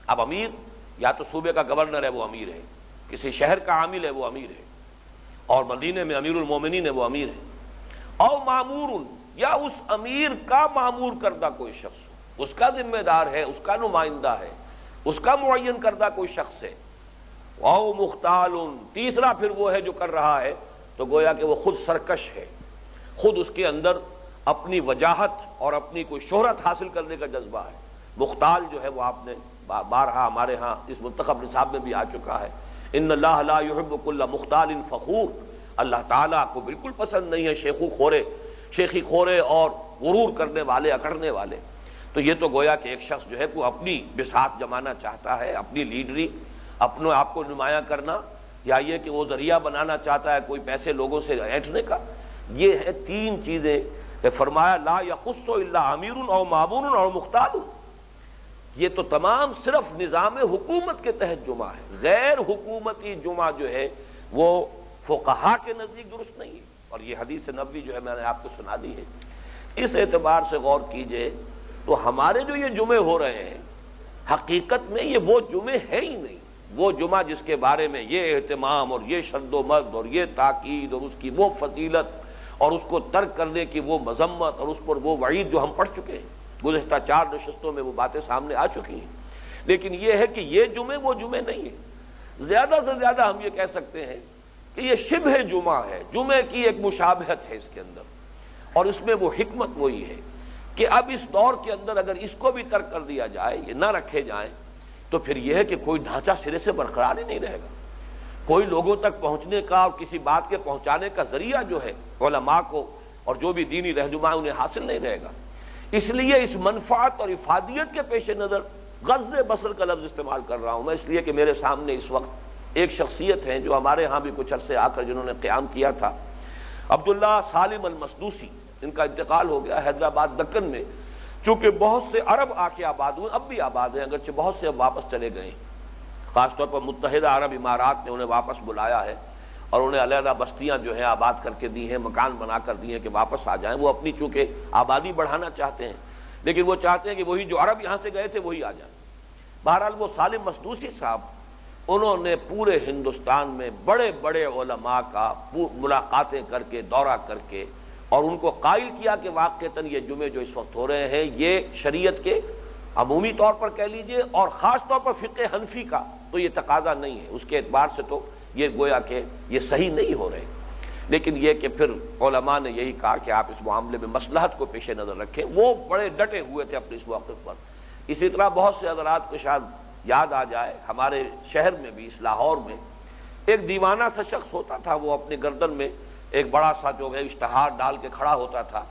اب امیر یا تو صوبے کا گورنر ہے وہ امیر ہے، کسی شہر کا عامل ہے وہ امیر ہے، اور مدینے میں امیر المومنین ہے وہ امیر ہے، او مامور یا اس امیر کا معمور کردہ کوئی شخص ہو، اس کا ذمہ دار ہے، اس کا نمائندہ ہے، اس کا معین کردہ کوئی شخص ہے، او مختال، تیسرا پھر وہ ہے جو کر رہا ہے تو گویا کہ وہ خود سرکش ہے، خود اس کے اندر اپنی وجاہت اور اپنی کوئی شہرت حاصل کرنے کا جذبہ ہے۔ مختال جو ہے وہ آپ نے بارہا ہمارے ہاں اس منتخب نصاب میں بھی آ چکا ہے، ان اللہ لا یحب کل مختال فخور، اللہ تعالیٰ کو بالکل پسند نہیں ہے شیخی خورے اور غرور کرنے والے، اکڑنے والے۔ تو یہ تو گویا کہ ایک شخص جو ہے وہ اپنی بساط جمانا چاہتا ہے، اپنی لیڈری، اپنے آپ کو نمایاں کرنا، یا یہ کہ وہ ذریعہ بنانا چاہتا ہے کوئی پیسے لوگوں سے اینٹھنے کا۔ یہ ہے تین چیزیں فرمایا، لا یخص الا امیر او مامور او مختال۔ یہ تو تمام صرف نظام حکومت کے تحت جمعہ ہے، غیر حکومتی جمعہ جو ہے وہ فقہا کے نزدیک درست نہیں ہے۔ اور یہ حدیث نبوی جو ہے میں نے آپ کو سنا دی ہے، اس اعتبار سے غور کیجئے تو ہمارے جو یہ جمعے ہو رہے ہیں حقیقت میں یہ وہ جمعے ہیں ہی نہیں۔ وہ جمعہ جس کے بارے میں یہ اہتمام اور یہ شد و مرد اور یہ تاکید اور اس کی وہ فضیلت اور اس کو ترک کرنے کی وہ مذمت اور اس پر وہ وعید جو ہم پڑھ چکے ہیں، گزشتہ 4 نشستوں میں وہ باتیں سامنے آ چکی ہیں، لیکن یہ ہے کہ یہ جمعے وہ جمعے نہیں ہیں۔ زیادہ سے زیادہ ہم یہ کہہ سکتے ہیں کہ یہ شبہ جمعہ ہے، جمعے کی ایک مشابہت ہے اس کے اندر، اور اس میں وہ حکمت وہی ہے کہ اب اس دور کے اندر اگر اس کو بھی ترک کر دیا جائے، یہ نہ رکھے جائیں، تو پھر یہ ہے کہ کوئی ڈھانچہ سرے سے برقرار ہی نہیں رہے گا، کوئی لوگوں تک پہنچنے کا اور کسی بات کے پہنچانے کا ذریعہ جو ہے علماء کو اور جو بھی دینی رہنما انہیں حاصل نہیں رہے گا۔ اس لیے اس منفعت اور افادیت کے پیش نظر غض بصر کا لفظ استعمال کر رہا ہوں میں، اس لیے کہ میرے سامنے اس وقت ایک شخصیت ہیں جو ہمارے ہاں بھی کچھ عرصے آ کر جنہوں نے قیام کیا تھا، عبداللہ سالم المسدوسی، ان کا انتقال ہو گیا حیدرآباد دکن میں۔ چونکہ بہت سے عرب آ کے آباد ہوئے، اب بھی آباد ہیں، اگرچہ بہت سے اب واپس چلے گئے، خاص طور پر متحدہ عرب امارات نے انہیں واپس بلایا ہے اور انہیں علیحدہ بستیاں جو ہیں آباد کر کے دی ہیں، مکان بنا کر دی ہیں کہ واپس آ جائیں۔ وہ اپنی چونکہ آبادی بڑھانا چاہتے ہیں، لیکن وہ چاہتے ہیں کہ وہی جو عرب یہاں سے گئے تھے وہی آ جائیں۔ بہرحال وہ سالم مسدوسی صاحب، انہوں نے پورے ہندوستان میں بڑے بڑے علماء کا ملاقاتیں کر کے، دورہ کر کے، اور ان کو قائل کیا کہ واقعتاً یہ جمعے جو اس وقت ہو رہے ہیں یہ شریعت کے عمومی طور پر کہہ لیجئے اور خاص طور پر فقہ حنفی کا تو یہ تقاضا نہیں ہے، اس کے اعتبار سے تو یہ گویا کہ یہ صحیح نہیں ہو رہے، لیکن یہ کہ پھر علماء نے یہی کہا کہ آپ اس معاملے میں مصلحت کو پیش نظر رکھیں۔ وہ بڑے ڈٹے ہوئے تھے اپنے اس موقف پر۔ اسی طرح بہت سے حضرات کو شاید یاد آ جائے، ہمارے شہر میں بھی، اس لاہور میں ایک دیوانہ سا شخص ہوتا تھا، وہ اپنے گردن میں ایک بڑا سا جو ہے اشتہار ڈال کے کھڑا ہوتا تھا،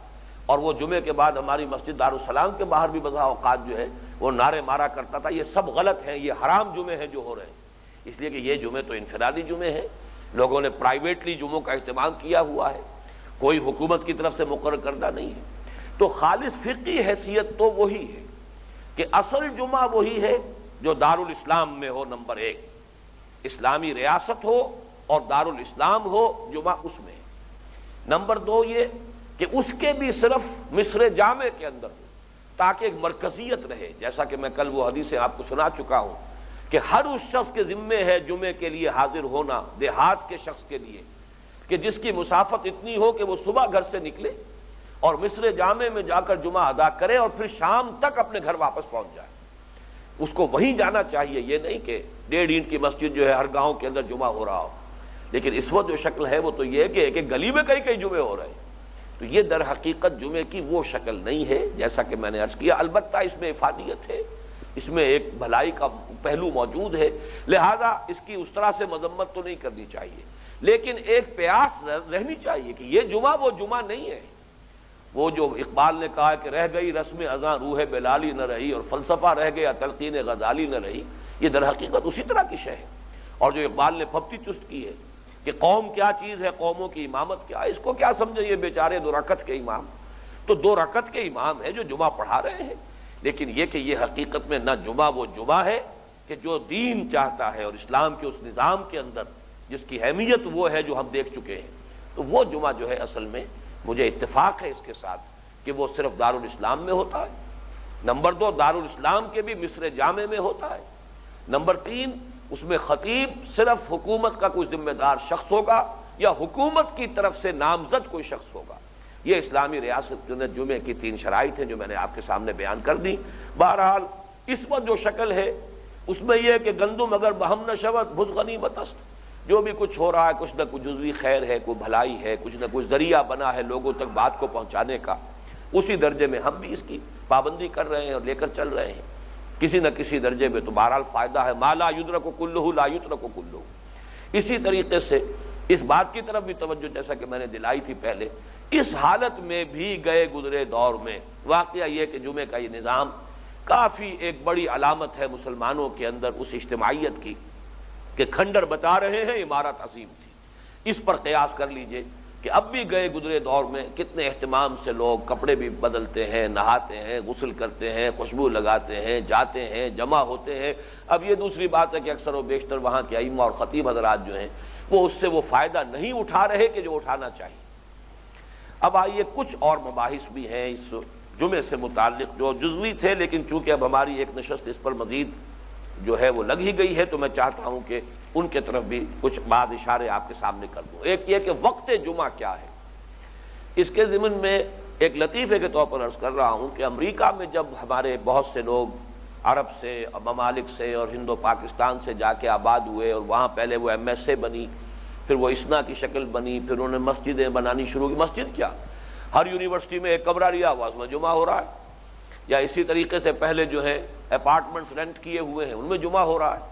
اور وہ جمعے کے بعد ہماری مسجد دارالسلام کے باہر بھی بضع اوقات جو ہے وہ نعرے مارا کرتا تھا، یہ سب غلط ہیں، یہ حرام جمعے ہیں جو ہو رہے ہیں، اس لیے کہ یہ جمعے تو انفرادی جمعے ہیں، لوگوں نے پرائیویٹلی جمعوں کا اہتمام کیا ہوا ہے، کوئی حکومت کی طرف سے مقرر کردہ نہیں ہے۔ تو خالص فقہی حیثیت تو وہی ہے کہ اصل جمعہ وہی ہے جو دارالاسلام میں ہو، نمبر 1 اسلامی ریاست ہو اور دارالاسلام ہو، جمعہ اس میں۔ نمبر 2 یہ کہ اس کے بھی صرف مصر جامع کے اندر ہو تاکہ ایک مرکزیت رہے، جیسا کہ میں کل وہ حدیثیں آپ کو سنا چکا ہوں کہ ہر اس شخص کے ذمے ہے جمعے کے لیے حاضر ہونا، دیہات کے شخص کے لیے، کہ جس کی مسافت اتنی ہو کہ وہ صبح گھر سے نکلے اور مصر جامع میں جا کر جمعہ ادا کرے اور پھر شام تک اپنے گھر واپس پہنچ جائے۔ اس کو وہیں جانا چاہیے، یہ نہیں کہ 1.5 اینٹ کی مسجد جو ہے ہر گاؤں کے اندر جمعہ ہو رہا ہو۔ لیکن اس وقت جو شکل ہے وہ تو یہ ہے کہ ایک ایک گلی میں کئی جمعے ہو رہے ہیں، تو یہ در حقیقت جمعے کی وہ شکل نہیں ہے جیسا کہ میں نے عرض کیا۔ البتہ اس میں افادیت ہے، اس میں ایک بھلائی کا پہلو موجود ہے، لہذا اس کی اس طرح سے مذمت تو نہیں کرنی چاہیے، لیکن ایک پیاس رہنی چاہیے کہ یہ جمعہ وہ جمعہ نہیں ہے۔ وہ جو اقبال نے کہا کہ رہ گئی رسم اذاں روح بلالی نہ رہی اور فلسفہ رہ گیا تلقین غزالی نہ رہی، یہ در حقیقت اسی طرح کی شے ہے۔ اور جو اقبال نے پھپتی چست کی ہے کہ قوم کیا چیز ہے، قوموں کی امامت کیا، اس کو کیا سمجھے یہ بیچارے 2 رکعت کے امام، تو 2 رکعت کے امام ہیں جو جمعہ پڑھا رہے ہیں، لیکن یہ کہ یہ حقیقت میں نہ جمعہ وہ جمعہ ہے کہ جو دین چاہتا ہے اور اسلام کے اس نظام کے اندر جس کی اہمیت وہ ہے جو ہم دیکھ چکے ہیں، تو وہ جمعہ جو ہے اصل میں مجھے اتفاق ہے اس کے ساتھ کہ وہ صرف دارالاسلام میں ہوتا ہے۔ نمبر 2 دارالاسلام کے بھی مصر جامع میں ہوتا ہے۔ نمبر 3 اس میں خطیب صرف حکومت کا کوئی ذمہ دار شخص ہوگا یا حکومت کی طرف سے نامزد کوئی شخص ہوگا۔ یہ اسلامی ریاست جمعے کی 3 شرائط ہیں جو میں نے آپ کے سامنے بیان کر دی۔ بہرحال اس وقت جو شکل ہے اس میں یہ کہ گندم اگر بہم نہ شود بھز غنیمت است، جو بھی کچھ ہو رہا ہے کچھ نہ کچھ جزوی خیر ہے، کوئی بھلائی ہے، کچھ نہ کچھ ذریعہ بنا ہے لوگوں تک بات کو پہنچانے کا، اسی درجے میں ہم بھی اس کی پابندی کر رہے ہیں اور لے کر چل رہے ہیں، کسی نہ کسی درجے میں تو بہرحال فائدہ ہے۔ ما لا یدرک کلہ لا یترک کلہ۔ اسی طریقے سے اس بات کی طرف بھی توجہ جیسا کہ میں نے دلائی تھی پہلے، اس حالت میں بھی گئے گزرے دور میں واقعہ یہ کہ جمعے کا یہ نظام کافی ایک بڑی علامت ہے مسلمانوں کے اندر اس اجتماعیت کی کہ کھنڈر بتا رہے ہیں عمارت عظیم تھی۔ اس پر قیاس کر لیجئے کہ اب بھی گئے گزرے دور میں کتنے اہتمام سے لوگ کپڑے بھی بدلتے ہیں، نہاتے ہیں، غسل کرتے ہیں، خوشبو لگاتے ہیں، جاتے ہیں، جمع ہوتے ہیں۔ اب یہ دوسری بات ہے کہ اکثر و بیشتر وہاں کے ائمہ اور خطیب حضرات جو ہیں وہ اس سے وہ فائدہ نہیں اٹھا رہے کہ جو اٹھانا چاہیے۔ اب آئیے کچھ اور مباحث بھی ہیں اس جمعے سے متعلق جو جزوی تھے، لیکن چونکہ اب ہماری ایک نشست اس پر مزید جو ہے وہ لگ ہی گئی ہے تو میں چاہتا ہوں کہ ان کے طرف بھی کچھ بعض اشارے آپ کے سامنے کر دوں۔ ایک یہ کہ وقت جمعہ کیا ہے، اس کے ضمن میں ایک لطیفے کے طور پر عرض کر رہا ہوں کہ امریکہ میں جب ہمارے بہت سے لوگ عرب سے، ممالک سے اور ہند و پاکستان سے جا کے آباد ہوئے اور وہاں پہلے وہ ایم ایس اے بنی، پھر وہ اسنا کی شکل بنی، پھر انہوں نے مسجدیں بنانی شروع کی۔ مسجد کیا، ہر یونیورسٹی میں ایک کمرہ لیا ہوا اس میں جمعہ ہو رہا ہے، یا اسی طریقے سے پہلے جو ہے اپارٹمنٹس رینٹ کیے ہوئے ہیں ان میں جمعہ ہو رہا ہے۔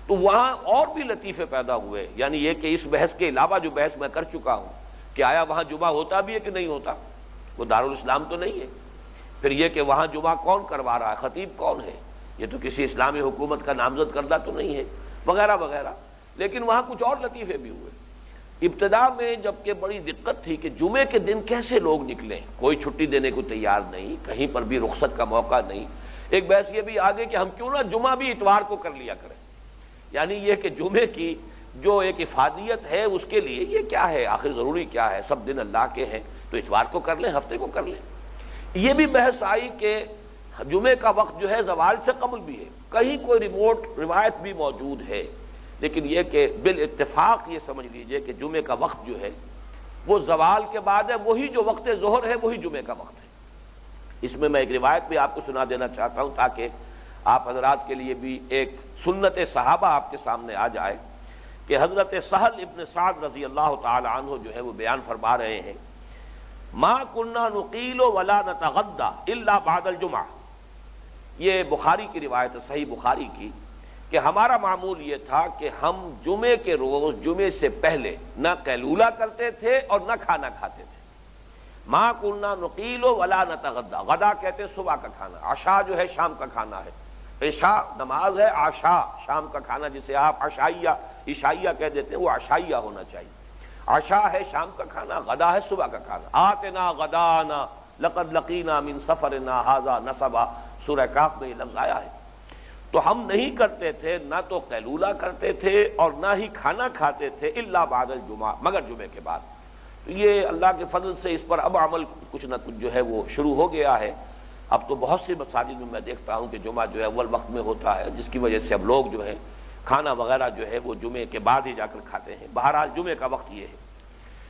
تو وہاں اور بھی لطیفے پیدا ہوئے، یعنی یہ کہ اس بحث کے علاوہ جو بحث میں کر چکا ہوں کہ آیا وہاں جمعہ ہوتا بھی ہے کہ نہیں ہوتا، وہ دارالاسلام تو نہیں ہے، پھر یہ کہ وہاں جمعہ کون کروا رہا ہے، خطیب کون ہے، یہ تو کسی اسلامی حکومت کا نامزد کردہ تو نہیں ہے، وغیرہ وغیرہ۔ لیکن وہاں کچھ اور لطیفے بھی ہوئے۔ ابتدا میں جبکہ بڑی دقت تھی کہ جمعے کے دن کیسے لوگ نکلیں، کوئی چھٹی دینے کو تیار نہیں، کہیں پر بھی رخصت کا موقع نہیں۔ ایک بحث یہ بھی آگے کہ ہم کیوں نہ جمعہ بھی اتوار کو کر لیا کریں، یعنی یہ کہ جمعے کی جو ایک افادیت ہے اس کے لیے یہ کیا ہے، آخر ضروری کیا ہے، سب دن اللہ کے ہیں تو اتوار کو کر لیں، ہفتے کو کر لیں۔ یہ بھی بحث آئی کہ جمعے کا وقت جو ہے زوال سے قبل بھی ہے، کہیں کوئی ریموٹ روایت بھی موجود ہے، لیکن یہ کہ بالاتفاق یہ سمجھ لیجئے کہ جمعے کا وقت جو ہے وہ زوال کے بعد ہے، وہی جو وقت ظہر ہے وہی جمعے کا وقت ہے۔ اس میں ایک روایت بھی آپ کو سنا دینا چاہتا ہوں تاکہ آپ حضرات کے لیے بھی ایک سنت صحابہ آپ کے سامنے آ جائے کہ حضرت سہل ابن سعد رضی اللہ تعالی عنہ جو ہے وہ بیان فرما رہے ہیں، ما كنا نقیل ولا نتغدى الا بعد الجمعہ۔ یہ بخاری کی روایت ہے، صحیح بخاری کی، کہ ہمارا معمول یہ تھا کہ ہم جمعے کے روز جمعے سے پہلے نہ قیلولہ کرتے تھے اور نہ کھانا کھاتے تھے۔ ما كنا نقیل ولا نتغدى، غدا کہتے ہیں صبح کا کھانا، عشاء جو ہے شام کا کھانا ہے، عشاء نماز ہے، عشاء شام کا کھانا جسے آپ عشائیہ عشائیہ کہہ دیتے ہیں وہ عشائیہ ہونا چاہیے۔ عشاء ہے شام کا کھانا، غدا ہے صبح کا کھانا۔ آتنا غدانا لقد لقینا من سفرنا ھذا نصبا، سورہ کاف میں یہ لفظ آیا ہے۔ تو ہم نہیں کرتے تھے، نہ تو قیلولہ کرتے تھے اور نہ ہی کھانا کھاتے تھے الا بعد الجمعہ، مگر جمعے کے بعد۔ تو یہ اللہ کے فضل سے اس پر اب عمل کچھ نہ کچھ جو ہے وہ شروع ہو گیا ہے۔ اب تو بہت سی مساجد میں دیکھتا ہوں کہ جمعہ جو ہے اول وقت میں ہوتا ہے، جس کی وجہ سے اب لوگ جو ہے کھانا وغیرہ جو ہے وہ جمعے کے بعد ہی جا کر کھاتے ہیں۔ بہرحال جمعے کا وقت یہ ہے۔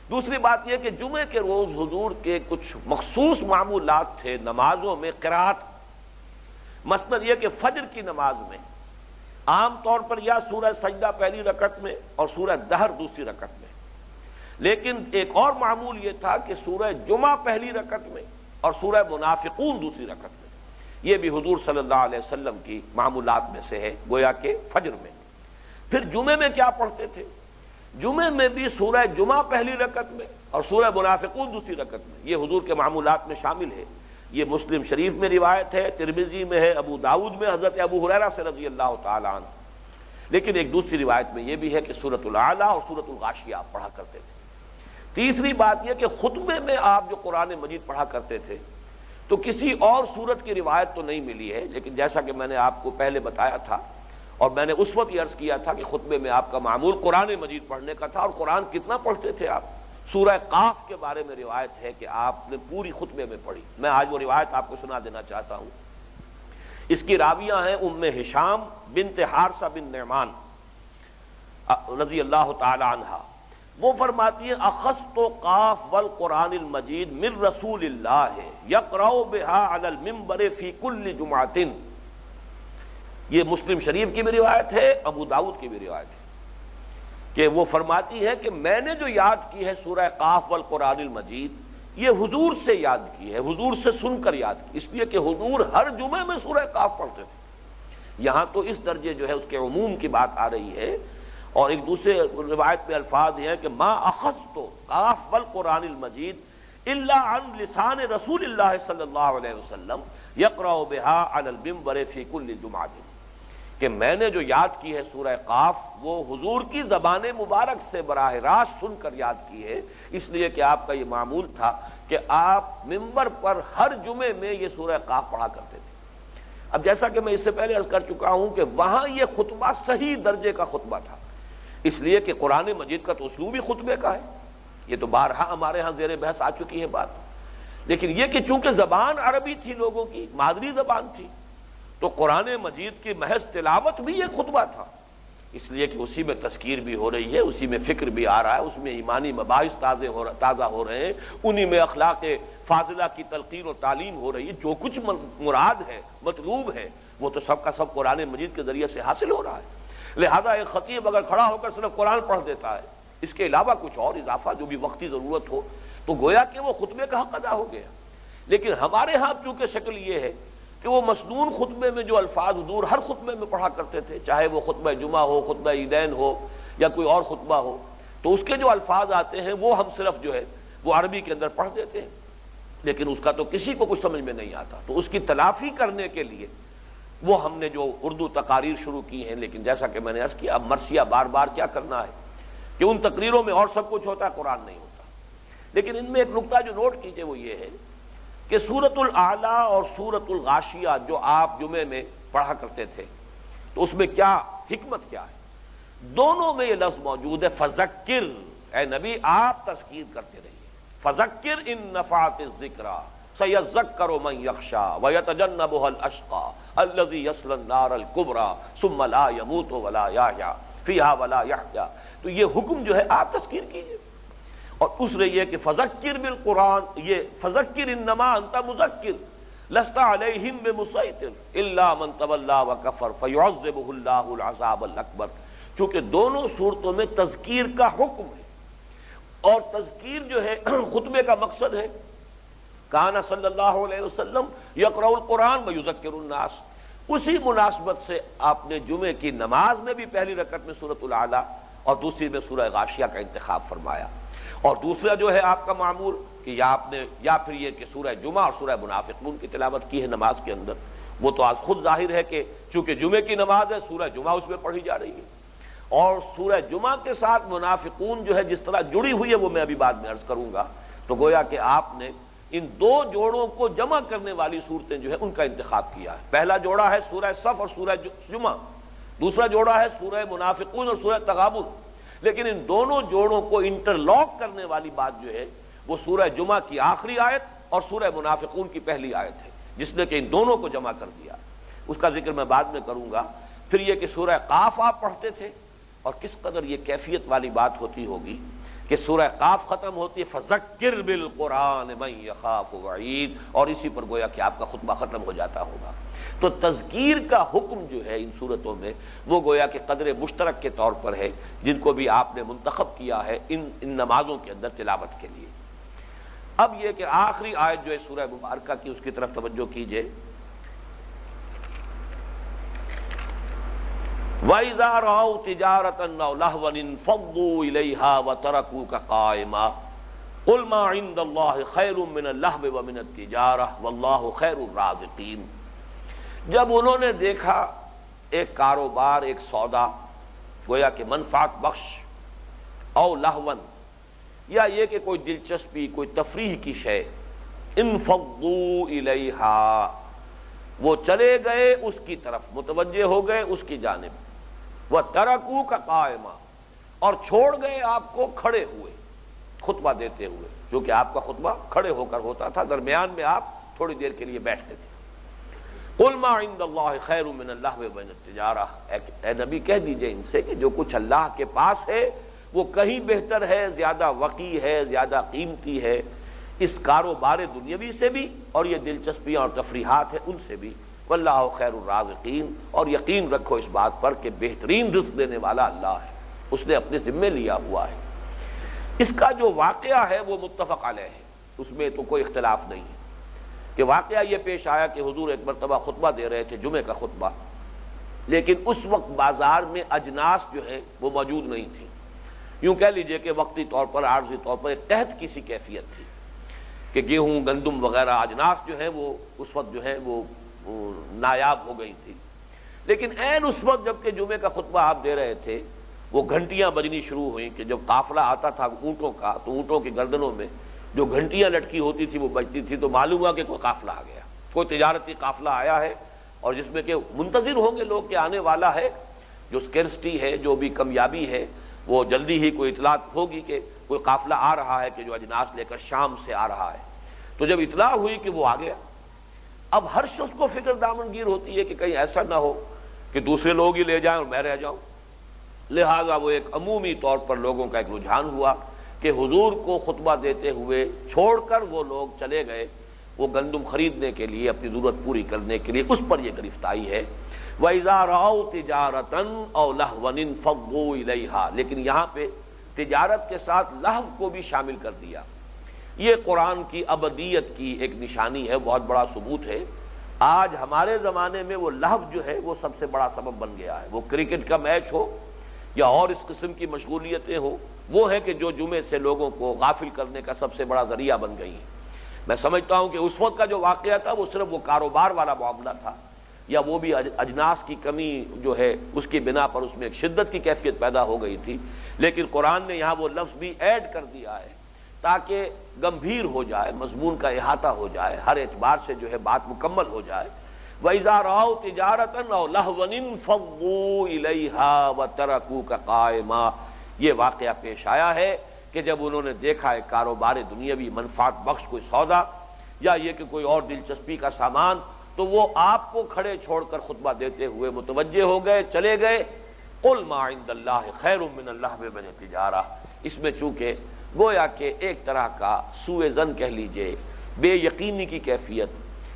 دوسری بات یہ کہ جمعے کے روز حضور کے کچھ مخصوص معمولات تھے نمازوں میں، قرات، مثلاً یہ کہ فجر کی نماز میں عام طور پر یا سورہ سجدہ پہلی رکعت میں اور سورہ دہر دوسری رکعت میں، لیکن ایک اور معمول یہ تھا کہ سورہ جمعہ پہلی رکعت میں اور سورہ منافقون دوسری رکعت میں۔ یہ بھی حضور صلی اللہ علیہ وسلم کی معمولات میں سے ہے، گویا کہ فجر میں۔ پھر جمعے میں کیا پڑھتے تھے؟ جمعے میں بھی سورہ جمعہ پہلی رکعت میں اور سورہ منافقون دوسری رکعت میں، یہ حضور کے معمولات میں شامل ہے۔ یہ مسلم شریف میں روایت ہے، ترمذی میں ہے، ابو داؤد میں حضرت ابو ہریرہ سے رضی اللہ تعالی عنہ۔ لیکن ایک دوسری روایت میں یہ بھی ہے کہ سورۃ الاعلی اور سورۃ الغاشیہ آپ پڑھا کرتے تھے۔ تیسری بات یہ کہ خطبے میں آپ جو قرآن مجید پڑھا کرتے تھے تو کسی اور سورت کی روایت تو نہیں ملی ہے، لیکن جیسا کہ میں نے آپ کو پہلے بتایا تھا اور میں نے اس وقت یہ عرض کیا تھا کہ خطبے میں آپ کا معمول قرآن مجید پڑھنے کا تھا۔ اور قرآن کتنا پڑھتے تھے آپ؟ سورہ قاف کے بارے میں روایت ہے کہ آپ نے پوری خطبے میں پڑھی۔ میں آج وہ روایت آپ کو سنا دینا چاہتا ہوں۔ اس کی راویہ ہیں ام ہشام بنت حارثہ بن نعمان رضی اللہ تعالی عنہا۔ وہ فرماتی ہیں اخذت قاف والقرآن المجید من رسول اللہ یقرأ بها علی المنبر فی کل جمعۃ۔ یہ مسلم شریف کی بھی روایت ہے، ابو داؤد کی بھی روایت ہے کہ وہ فرماتی ہے کہ میں نے جو یاد کی ہے سورہ قاف والقرآن المجید، یہ حضور سے یاد کی ہے، حضور سے سن کر یاد کی، اس لیے کہ حضور ہر جمعے میں سورہ قاف پڑھتے تھے۔ یہاں تو اس درجے جو ہے اس کے عموم کی بات آ رہی ہے، اور ایک دوسرے روایت میں الفاظ یہ ہیں کہ ما اخذت قاف والقرآن المجید الا عن لسان رسول اللہ صلی اللہ علیہ وسلم یقرأ بها علی المنبر فی کل جمعۃ، کہ میں نے جو یاد کی ہے سورہ قاف وہ حضور کی زبان مبارک سے براہ راست سن کر یاد کی ہے، اس لیے کہ آپ کا یہ معمول تھا کہ آپ منبر پر ہر جمعے میں یہ سورہ قاف پڑھا کرتے تھے۔ اب جیسا کہ میں اس سے پہلے عرض کر چکا ہوں کہ وہاں یہ خطبہ صحیح درجے کا خطبہ تھا، اس لیے کہ قرآن مجید کا تو اسلوب ہی خطبے کا ہے، یہ تو بارہا ہمارے ہاں زیر بحث آ چکی ہے بات، لیکن یہ کہ چونکہ زبان عربی تھی، لوگوں کی مادری زبان تھی، تو قرآن مجید کی محض تلاوت بھی ایک خطبہ تھا، اس لیے کہ اسی میں تذکیر بھی ہو رہی ہے، اسی میں فکر بھی آ رہا ہے، اس میں ایمانی مباحث تازہ ہو رہے ہیں، انہی میں اخلاق فاضلہ کی تلقین و تعلیم ہو رہی ہے، جو کچھ مراد ہے مطلوب ہے وہ تو سب کا سب قرآن مجید کے ذریعے سے حاصل ہو رہا ہے۔ لہذا ایک خطیب اگر کھڑا ہو کر صرف قرآن پڑھ دیتا ہے، اس کے علاوہ کچھ اور اضافہ جو بھی وقتی ضرورت ہو، تو گویا کہ وہ خطبے کا حق ادا ہو گیا۔ لیکن ہمارے ہاں چونکہ شکل یہ ہے کہ وہ مسنون خطبے میں جو الفاظ حضور ہر خطبے میں پڑھا کرتے تھے، چاہے وہ خطبہ جمعہ ہو، خطبہ عیدین ہو یا کوئی اور خطبہ ہو، تو اس کے جو الفاظ آتے ہیں وہ ہم صرف جو ہے وہ عربی کے اندر پڑھ دیتے ہیں، لیکن اس کا تو کسی کو کچھ سمجھ میں نہیں آتا، تو اس کی تلافی کرنے کے لیے وہ ہم نے جو اردو تقاریر شروع کی ہیں، لیکن جیسا کہ میں نے عرض کیا اب مرثیہ بار بار کیا کرنا ہے کہ ان تقریروں میں اور سب کچھ ہوتا ہے، قرآن نہیں ہوتا۔ لیکن ان میں ایک نقطہ جو نوٹ کیجئے وہ یہ ہے کہ سورۃ الاعلیٰ اور سورۃ الغاشیہ جو آپ جمعے میں پڑھا کرتے تھے، تو اس میں کیا حکمت کیا ہے؟ دونوں میں یہ لفظ موجود ہے فذکر، اے نبی آپ تذکیر کرتے رہیے، فذکر ان نفعت الذکریٰ سیذکر من یخشی ویتجنبها الاشقی الذی یصلی النار الکبریٰ ثم لا یموت ولا یحییٰ فیہا ولا یحییٰ، تو یہ حکم جو ہے آپ تذکیر کیجیے۔ اور دوسرے یہ کہ فذکر بالقرآن، یہ فذکر انما انت مذکر لست علیہم بمسیطر الا من تولی وکفر فیعذبہ اللہ العذاب الاکبر، چونکہ دونوں صورتوں میں تذکیر کا حکم ہے، اور تذکیر جو ہے خطبے کا مقصد ہے۔ کان صلی اللہ علیہ وسلم یقرأ القرآن ویذکر الناس، اسی مناسبت سے آپ نے جمعے کی نماز میں بھی پہلی رکعت میں سورۃ الاعلیٰ اور دوسری میں سورہ غاشیہ کا انتخاب فرمایا، اور دوسرا جو ہے آپ کا معمول کہ یا پھر یہ کہ سورہ جمعہ اور سورہ منافقون کی تلاوت کی ہے نماز کے اندر، وہ تو آج خود ظاہر ہے کہ چونکہ جمعے کی نماز ہے سورہ جمعہ اس میں پڑھی جا رہی ہے، اور سورہ جمعہ کے ساتھ منافقون جو ہے جس طرح جڑی ہوئی ہے وہ میں ابھی بعد میں عرض کروں گا، تو گویا کہ آپ نے ان دو جوڑوں کو جمع کرنے والی صورتیں جو ہے ان کا انتخاب کیا ہے۔ پہلا جوڑا ہے سورہ صف اور سورہ جمعہ، دوسرا جوڑا ہے سورہ منافقون اور سورہ تغابن، لیکن ان دونوں جوڑوں کو انٹرلاک کرنے والی بات جو ہے وہ سورہ جمعہ کی آخری آیت اور سورہ منافقون کی پہلی آیت ہے، جس نے کہ ان دونوں کو جمع کر دیا، اس کا ذکر میں بعد میں کروں گا۔ پھر یہ کہ سورہ قاف آپ پڑھتے تھے، اور کس قدر یہ کیفیت والی بات ہوتی ہوگی کہ سورہ قاف ختم ہوتی ہے فذکر بالقرآن من یخاف وعید، اور اسی پر گویا کہ آپ کا خطبہ ختم ہو جاتا ہوگا۔ تو تذکیر کا حکم جو ہے ان صورتوں میں وہ گویا کہ قدر مشترک کے طور پر ہے، جن کو بھی آپ نے منتخب کیا ہے ان نمازوں کے اندر تلاوت کے لیے۔ اب یہ کہ آخری آیت جو ہے سورہ مبارکہ کی، اس کی طرف توجہ کیجئے۔ وَإِذَا رَأَوْا تِجَارَةً أَوْ لَهْوًا انفَضُّوا إِلَيْهَا وَتَرَكُوكَ قَائِمًا قُلْ مَا عِندَ اللَّهِ خَيْرٌ مِّنَ اللَّهْوِ وَمِنَ التِّجَارَةِ وَاللَّهُ خَيْرُ الرَّازِقِينَ، جب انہوں نے دیکھا ایک کاروبار، ایک سودا گویا کہ منفعت بخش، او لہون، یا یہ کہ کوئی دلچسپی، کوئی تفریح کی شے، انفضوا الیہا، وہ چلے گئے اس کی طرف، متوجہ ہو گئے اس کی جانب، وترکوک قائما، اور چھوڑ گئے آپ کو کھڑے ہوئے خطبہ دیتے ہوئے، جو کہ آپ کا خطبہ کھڑے ہو کر ہوتا تھا، درمیان میں آپ تھوڑی دیر کے لیے بیٹھتے تھے۔ قل ما عند اللہ خیر من اللہو ومن التجارہ، اے نبی کہہ دیجئے ان سے کہ جو کچھ اللہ کے پاس ہے وہ کہیں بہتر ہے، زیادہ وقی ہے، زیادہ قیمتی ہے اس کاروبار دنیاوی سے بھی، اور یہ دلچسپیاں اور تفریحات ہیں ان سے بھی۔ واللہ خیر الرازقین، اور یقین رکھو اس بات پر کہ بہترین رزق دینے والا اللہ ہے، اس نے اپنے ذمے لیا ہوا ہے۔ اس کا جو واقعہ ہے وہ متفق علیہ ہے، اس میں تو کوئی اختلاف نہیں ہے کہ واقعہ یہ پیش آیا کہ حضور ایک مرتبہ خطبہ دے رہے تھے، جمعے کا خطبہ، لیکن اس وقت بازار میں اجناس جو ہے وہ موجود نہیں تھی، یوں کہہ لیجئے کہ وقتی طور پر، عارضی طور پر ایک قحط کی سی کیفیت تھی کہ گیہوں، گندم وغیرہ اجناس جو ہے وہ اس وقت جو ہے وہ نایاب ہو گئی تھی۔ لیکن عین اس وقت جب کہ جمعے کا خطبہ آپ دے رہے تھے، وہ گھنٹیاں بجنی شروع ہوئیں کہ جب قافلہ آتا تھا اونٹوں کا تو اونٹوں کی گردنوں میں جو گھنٹیاں لٹکی ہوتی تھی وہ بجتی تھی، تو معلوم ہوا کہ کوئی قافلہ آ گیا، کوئی تجارتی قافلہ آیا ہے، اور جس میں کہ منتظر ہوں گے لوگ کہ آنے والا ہے، جو سکیرسٹی ہے، جو بھی کمیابی ہے، وہ جلدی ہی کوئی اطلاع ہوگی کہ کوئی قافلہ آ رہا ہے کہ جو اجناس لے کر شام سے آ رہا ہے۔ تو جب اطلاع ہوئی کہ وہ آ گیا، اب ہر شخص کو فکر دامنگیر ہوتی ہے کہ کہیں ایسا نہ ہو کہ دوسرے لوگ ہی لے جائیں اور میں رہ جاؤں، لہذا وہ ایک عمومی طور پر لوگوں کا ایک رجحان ہوا کہ حضور کو خطبہ دیتے ہوئے چھوڑ کر وہ لوگ چلے گئے وہ گندم خریدنے کے لیے، اپنی ضرورت پوری کرنے کے لیے۔ اس پر یہ گرفت آئی ہے وَإِذَا رَأَوْا تِجَارَةً أَوْ لَهْوًا انفَضُّوا إِلَيْهَا، لیکن یہاں پہ تجارت کے ساتھ لہو کو بھی شامل کر دیا۔ یہ قرآن کی ابدیت کی ایک نشانی ہے، بہت بڑا ثبوت ہے۔ آج ہمارے زمانے میں وہ لہو جو ہے وہ سب سے بڑا سبب بن گیا ہے، وہ کرکٹ کا میچ ہو یا اور اس قسم کی مشغولیتیں ہوں، وہ ہے کہ جو جمعے سے لوگوں کو غافل کرنے کا سب سے بڑا ذریعہ بن گئی ہیں۔ میں سمجھتا ہوں کہ اس وقت کا جو واقعہ تھا وہ صرف وہ کاروبار والا معاملہ تھا، یا وہ بھی اجناس کی کمی جو ہے اس کی بنا پر اس میں ایک شدت کی کیفیت پیدا ہو گئی تھی، لیکن قرآن نے یہاں وہ لفظ بھی ایڈ کر دیا ہے تاکہ گمبھیر ہو جائے، مضمون کا احاطہ ہو جائے، ہر اعتبار سے جو ہے بات مکمل ہو جائے۔ وَإِذَا رَأَوْا تِجَارَةً أَوْ لَهْوًا انفَضُّوا إِلَيْهَا وَتَرَكُوكَ قَائِمًا، یہ واقعہ پیش آیا ہے کہ جب انہوں نے دیکھا ایک کاروبار دنیاوی منفعت بخش کوئی سودا یا یہ کہ کوئی اور دلچسپی کا سامان، تو وہ آپ کو کھڑے چھوڑ کر خطبہ دیتے ہوئے متوجہ ہو گئے، چلے گئے۔ قُلْ مَا عِندَ اللَّهِ خَيْرٌ مِّنَ اللَّهْوِ وَمِنَ التِّجَارَةِ، اس میں چونکہ گویا کہ ایک طرح کا سوء ظن کہہ لیجئے، بے یقینی کی کیفیت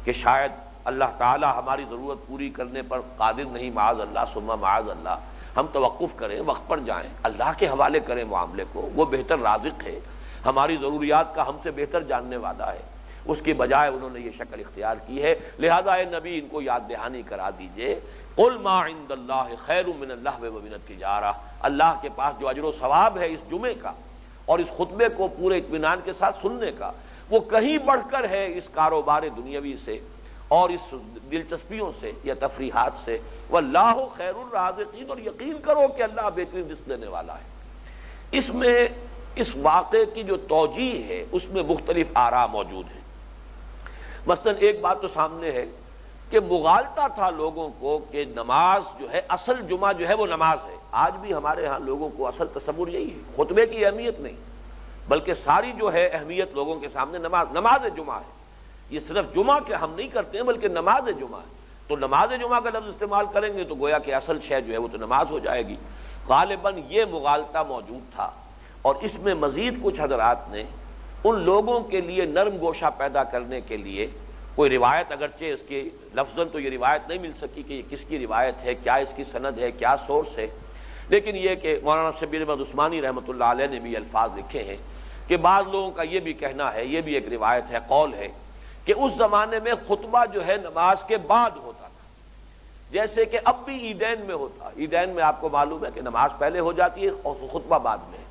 کہ شاید اللہ تعالی ہماری ضرورت پوری کرنے پر قادر نہیں، معاذ اللہ ثم معاذ اللہ، ہم توقف کریں، وقت پر جائیں، اللہ کے حوالے کریں معاملے کو، وہ بہتر رازق ہے، ہماری ضروریات کا ہم سے بہتر جاننے والا ہے۔ اس کی بجائے انہوں نے یہ شکل اختیار کی ہے، لہذا اے نبی ان کو یاد دہانی کرا دیجئے، قُلْ مَا عِندَ اللَّهِ خَيْرٌ مِّنَ اللَّهْوِ وَمِنَ التِّجَارَةِ، اللہ کے پاس جو اجر و ثواب ہے اس جمعے کا اور اس خطبے کو پورے اطمینان کے ساتھ سننے کا، وہ کہیں بڑھ کر ہے اس کاروبار دنیاوی سے اور اس دلچسپیوں سے یا تفریحات سے۔ واللہ خیر الرازقین، اور یقین کرو کہ اللہ بہترین رزق دینے والا ہے۔ اس میں اس واقعے کی جو توجیہ ہے اس میں مختلف آراء موجود ہیں۔ مثلا ایک بات تو سامنے ہے کہ مغالطہ تھا لوگوں کو کہ نماز جو ہے، اصل جمعہ جو ہے وہ نماز ہے۔ آج بھی ہمارے ہاں لوگوں کو اصل تصور یہی ہے، خطبے کی اہمیت نہیں بلکہ ساری جو ہے اہمیت لوگوں کے سامنے نماز جمعہ ہے۔ یہ صرف جمعہ کے ہم نہیں کرتے ہیں بلکہ نماز جمعہ ہے، تو نماز جمعہ کا لفظ استعمال کریں گے تو گویا کہ اصل شے جو ہے وہ تو نماز ہو جائے گی۔ غالباً یہ مغالطہ موجود تھا، اور اس میں مزید کچھ حضرات نے ان لوگوں کے لیے نرم گوشہ پیدا کرنے کے لیے کوئی روایت، اگرچہ اس کی لفظاً تو یہ روایت نہیں مل سکی کہ یہ کس کی روایت ہے، کیا اس کی سند ہے، کیا سورس ہے، لیکن یہ کہ مولانا شبیر احمد عثمانی رحمۃ اللہ علیہ نے بھی الفاظ لکھے ہیں کہ بعض لوگوں کا یہ بھی کہنا ہے، یہ بھی ایک روایت ہے، قول ہے کہ اس زمانے میں خطبہ جو ہے نماز کے بعد ہوتا تھا، جیسے کہ اب بھی عیدین میں ہوتا۔ عیدین میں آپ کو معلوم ہے کہ نماز پہلے ہو جاتی ہے اور خطبہ بعد میں،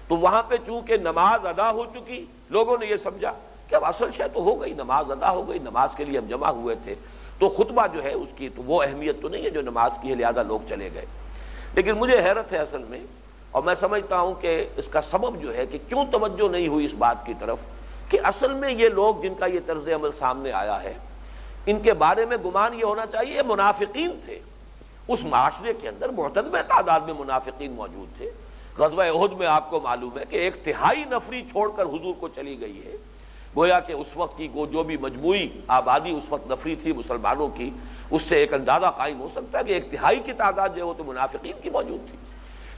تو وہاں پہ چونکہ نماز ادا ہو چکی، لوگوں نے یہ سمجھا کہ اب اصل شے تو ہو گئی، نماز ادا ہو گئی، نماز کے لیے ہم جمع ہوئے تھے، تو خطبہ جو ہے اس کی تو وہ اہمیت تو نہیں ہے جو نماز کی ہے، لہذا لوگ چلے گئے۔ لیکن مجھے حیرت ہے اصل میں، اور میں سمجھتا ہوں کہ اس کا سبب جو ہے کہ کیوں توجہ نہیں ہوئی اس بات کی طرف کہ اصل میں یہ لوگ جن کا یہ طرز عمل سامنے آیا ہے، ان کے بارے میں گمان یہ ہونا چاہیے منافقین تھے۔ اس معاشرے کے اندر معتدل تعداد میں منافقین موجود تھے۔ غزوہ احد میں آپ کو معلوم ہے کہ 1/3 نفری چھوڑ کر حضور کو چلی گئی ہے، گویا کہ اس وقت کی جو بھی مجموعی آبادی اس وقت نفری تھی مسلمانوں کی، اس سے ایک اندازہ قائم ہو سکتا ہے کہ 1/3 کی تعداد جو ہے وہ تو منافقین کی موجود تھی۔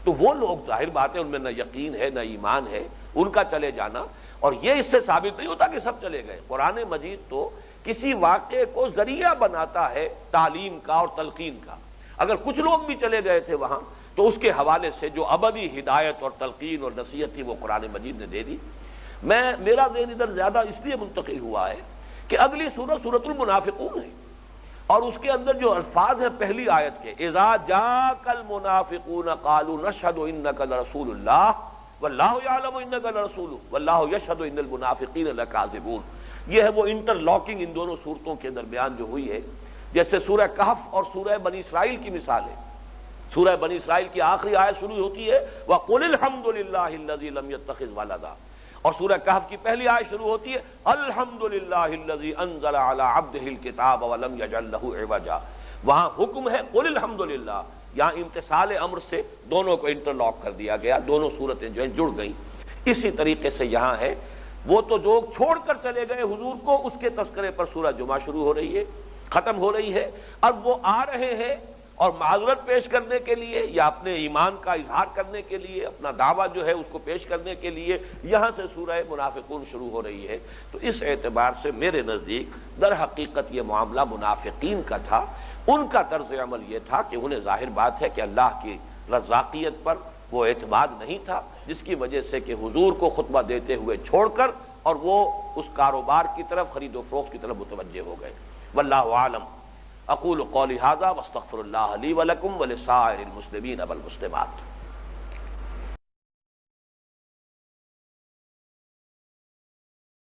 تو وہ لوگ ظاہر بات ہے ان میں نہ یقین ہے نہ ایمان ہے، ان کا چلے جانا، اور یہ اس سے ثابت نہیں ہوتا کہ سب چلے گئے۔ قرآن مجید تو کسی واقعے کو ذریعہ بناتا ہے تعلیم کا اور تلقین کا۔ اگر کچھ لوگ بھی چلے گئے تھے وہاں تو اس کے حوالے سے جو ابدی ہدایت اور تلقین اور نصیحت تھی وہ قرآن مجید نے دے دی۔ میرا ذہن ادھر زیادہ اس لیے منتقل ہوا ہے کہ اگلی سورت سورۃ المنافقون ہے، اور اس کے اندر جو الفاظ ہیں پہلی آیت کے، اذا جاءک المنافقون قالوا نشهد انک لرسول اللہ واللہ یعلم انک لرسولہ واللہ یشہد ان المنافقین لکاذبون، یہ ہے وہ انٹر لاکنگ ان دونوں صورتوں کے درمیان جو ہوئی ہے، جیسے سورہ کہف اور سورہ بنی اسرائیل کی مثال ہے۔ سورہ بنی اسرائیل کی آخری آیت شروع ہوتی ہے وَقُلِ الْحَمْدُ لِلَّهِ الَّذِي لَمْ يَتَّخِذْ وَلَدًا، اور سورہ کہف کی پہلی آیت شروع ہوتی ہے الحمد للہ الذی انزل علی عبدہ الکتاب ولم یجعل لہ عوجا۔ وہاں حکم ہے قل الحمد للہ، یہاں امتثال امر سے دونوں کو انٹرلاک کر دیا گیا، دونوں صورتیں جو ہیں جڑ گئیں۔ اسی طریقے سے یہاں ہے وہ تو جو چھوڑ کر چلے گئے حضور کو، اس کے تذکرے پر سورہ جمعہ شروع ہو رہی ہے، ختم ہو رہی ہے، اب وہ آ رہے ہیں اور معذرت پیش کرنے کے لیے یا اپنے ایمان کا اظہار کرنے کے لیے، اپنا دعویٰ جو ہے اس کو پیش کرنے کے لیے یہاں سے سورہ منافقون شروع ہو رہی ہے۔ تو اس اعتبار سے میرے نزدیک در حقیقت یہ معاملہ منافقین کا تھا، ان کا طرز عمل یہ تھا کہ انہیں ظاہر بات ہے کہ اللہ کی رزاقیت پر وہ اعتماد نہیں تھا، جس کی وجہ سے کہ حضور کو خطبہ دیتے ہوئے چھوڑ کر اور وہ اس کاروبار کی طرف، خرید و فروخت کی طرف متوجہ ہو گئے۔ واللہ عالم۔ اقول قولی ھذا واستغفر اللہ لی ولکم ولسائر المسلمین والمسلمات۔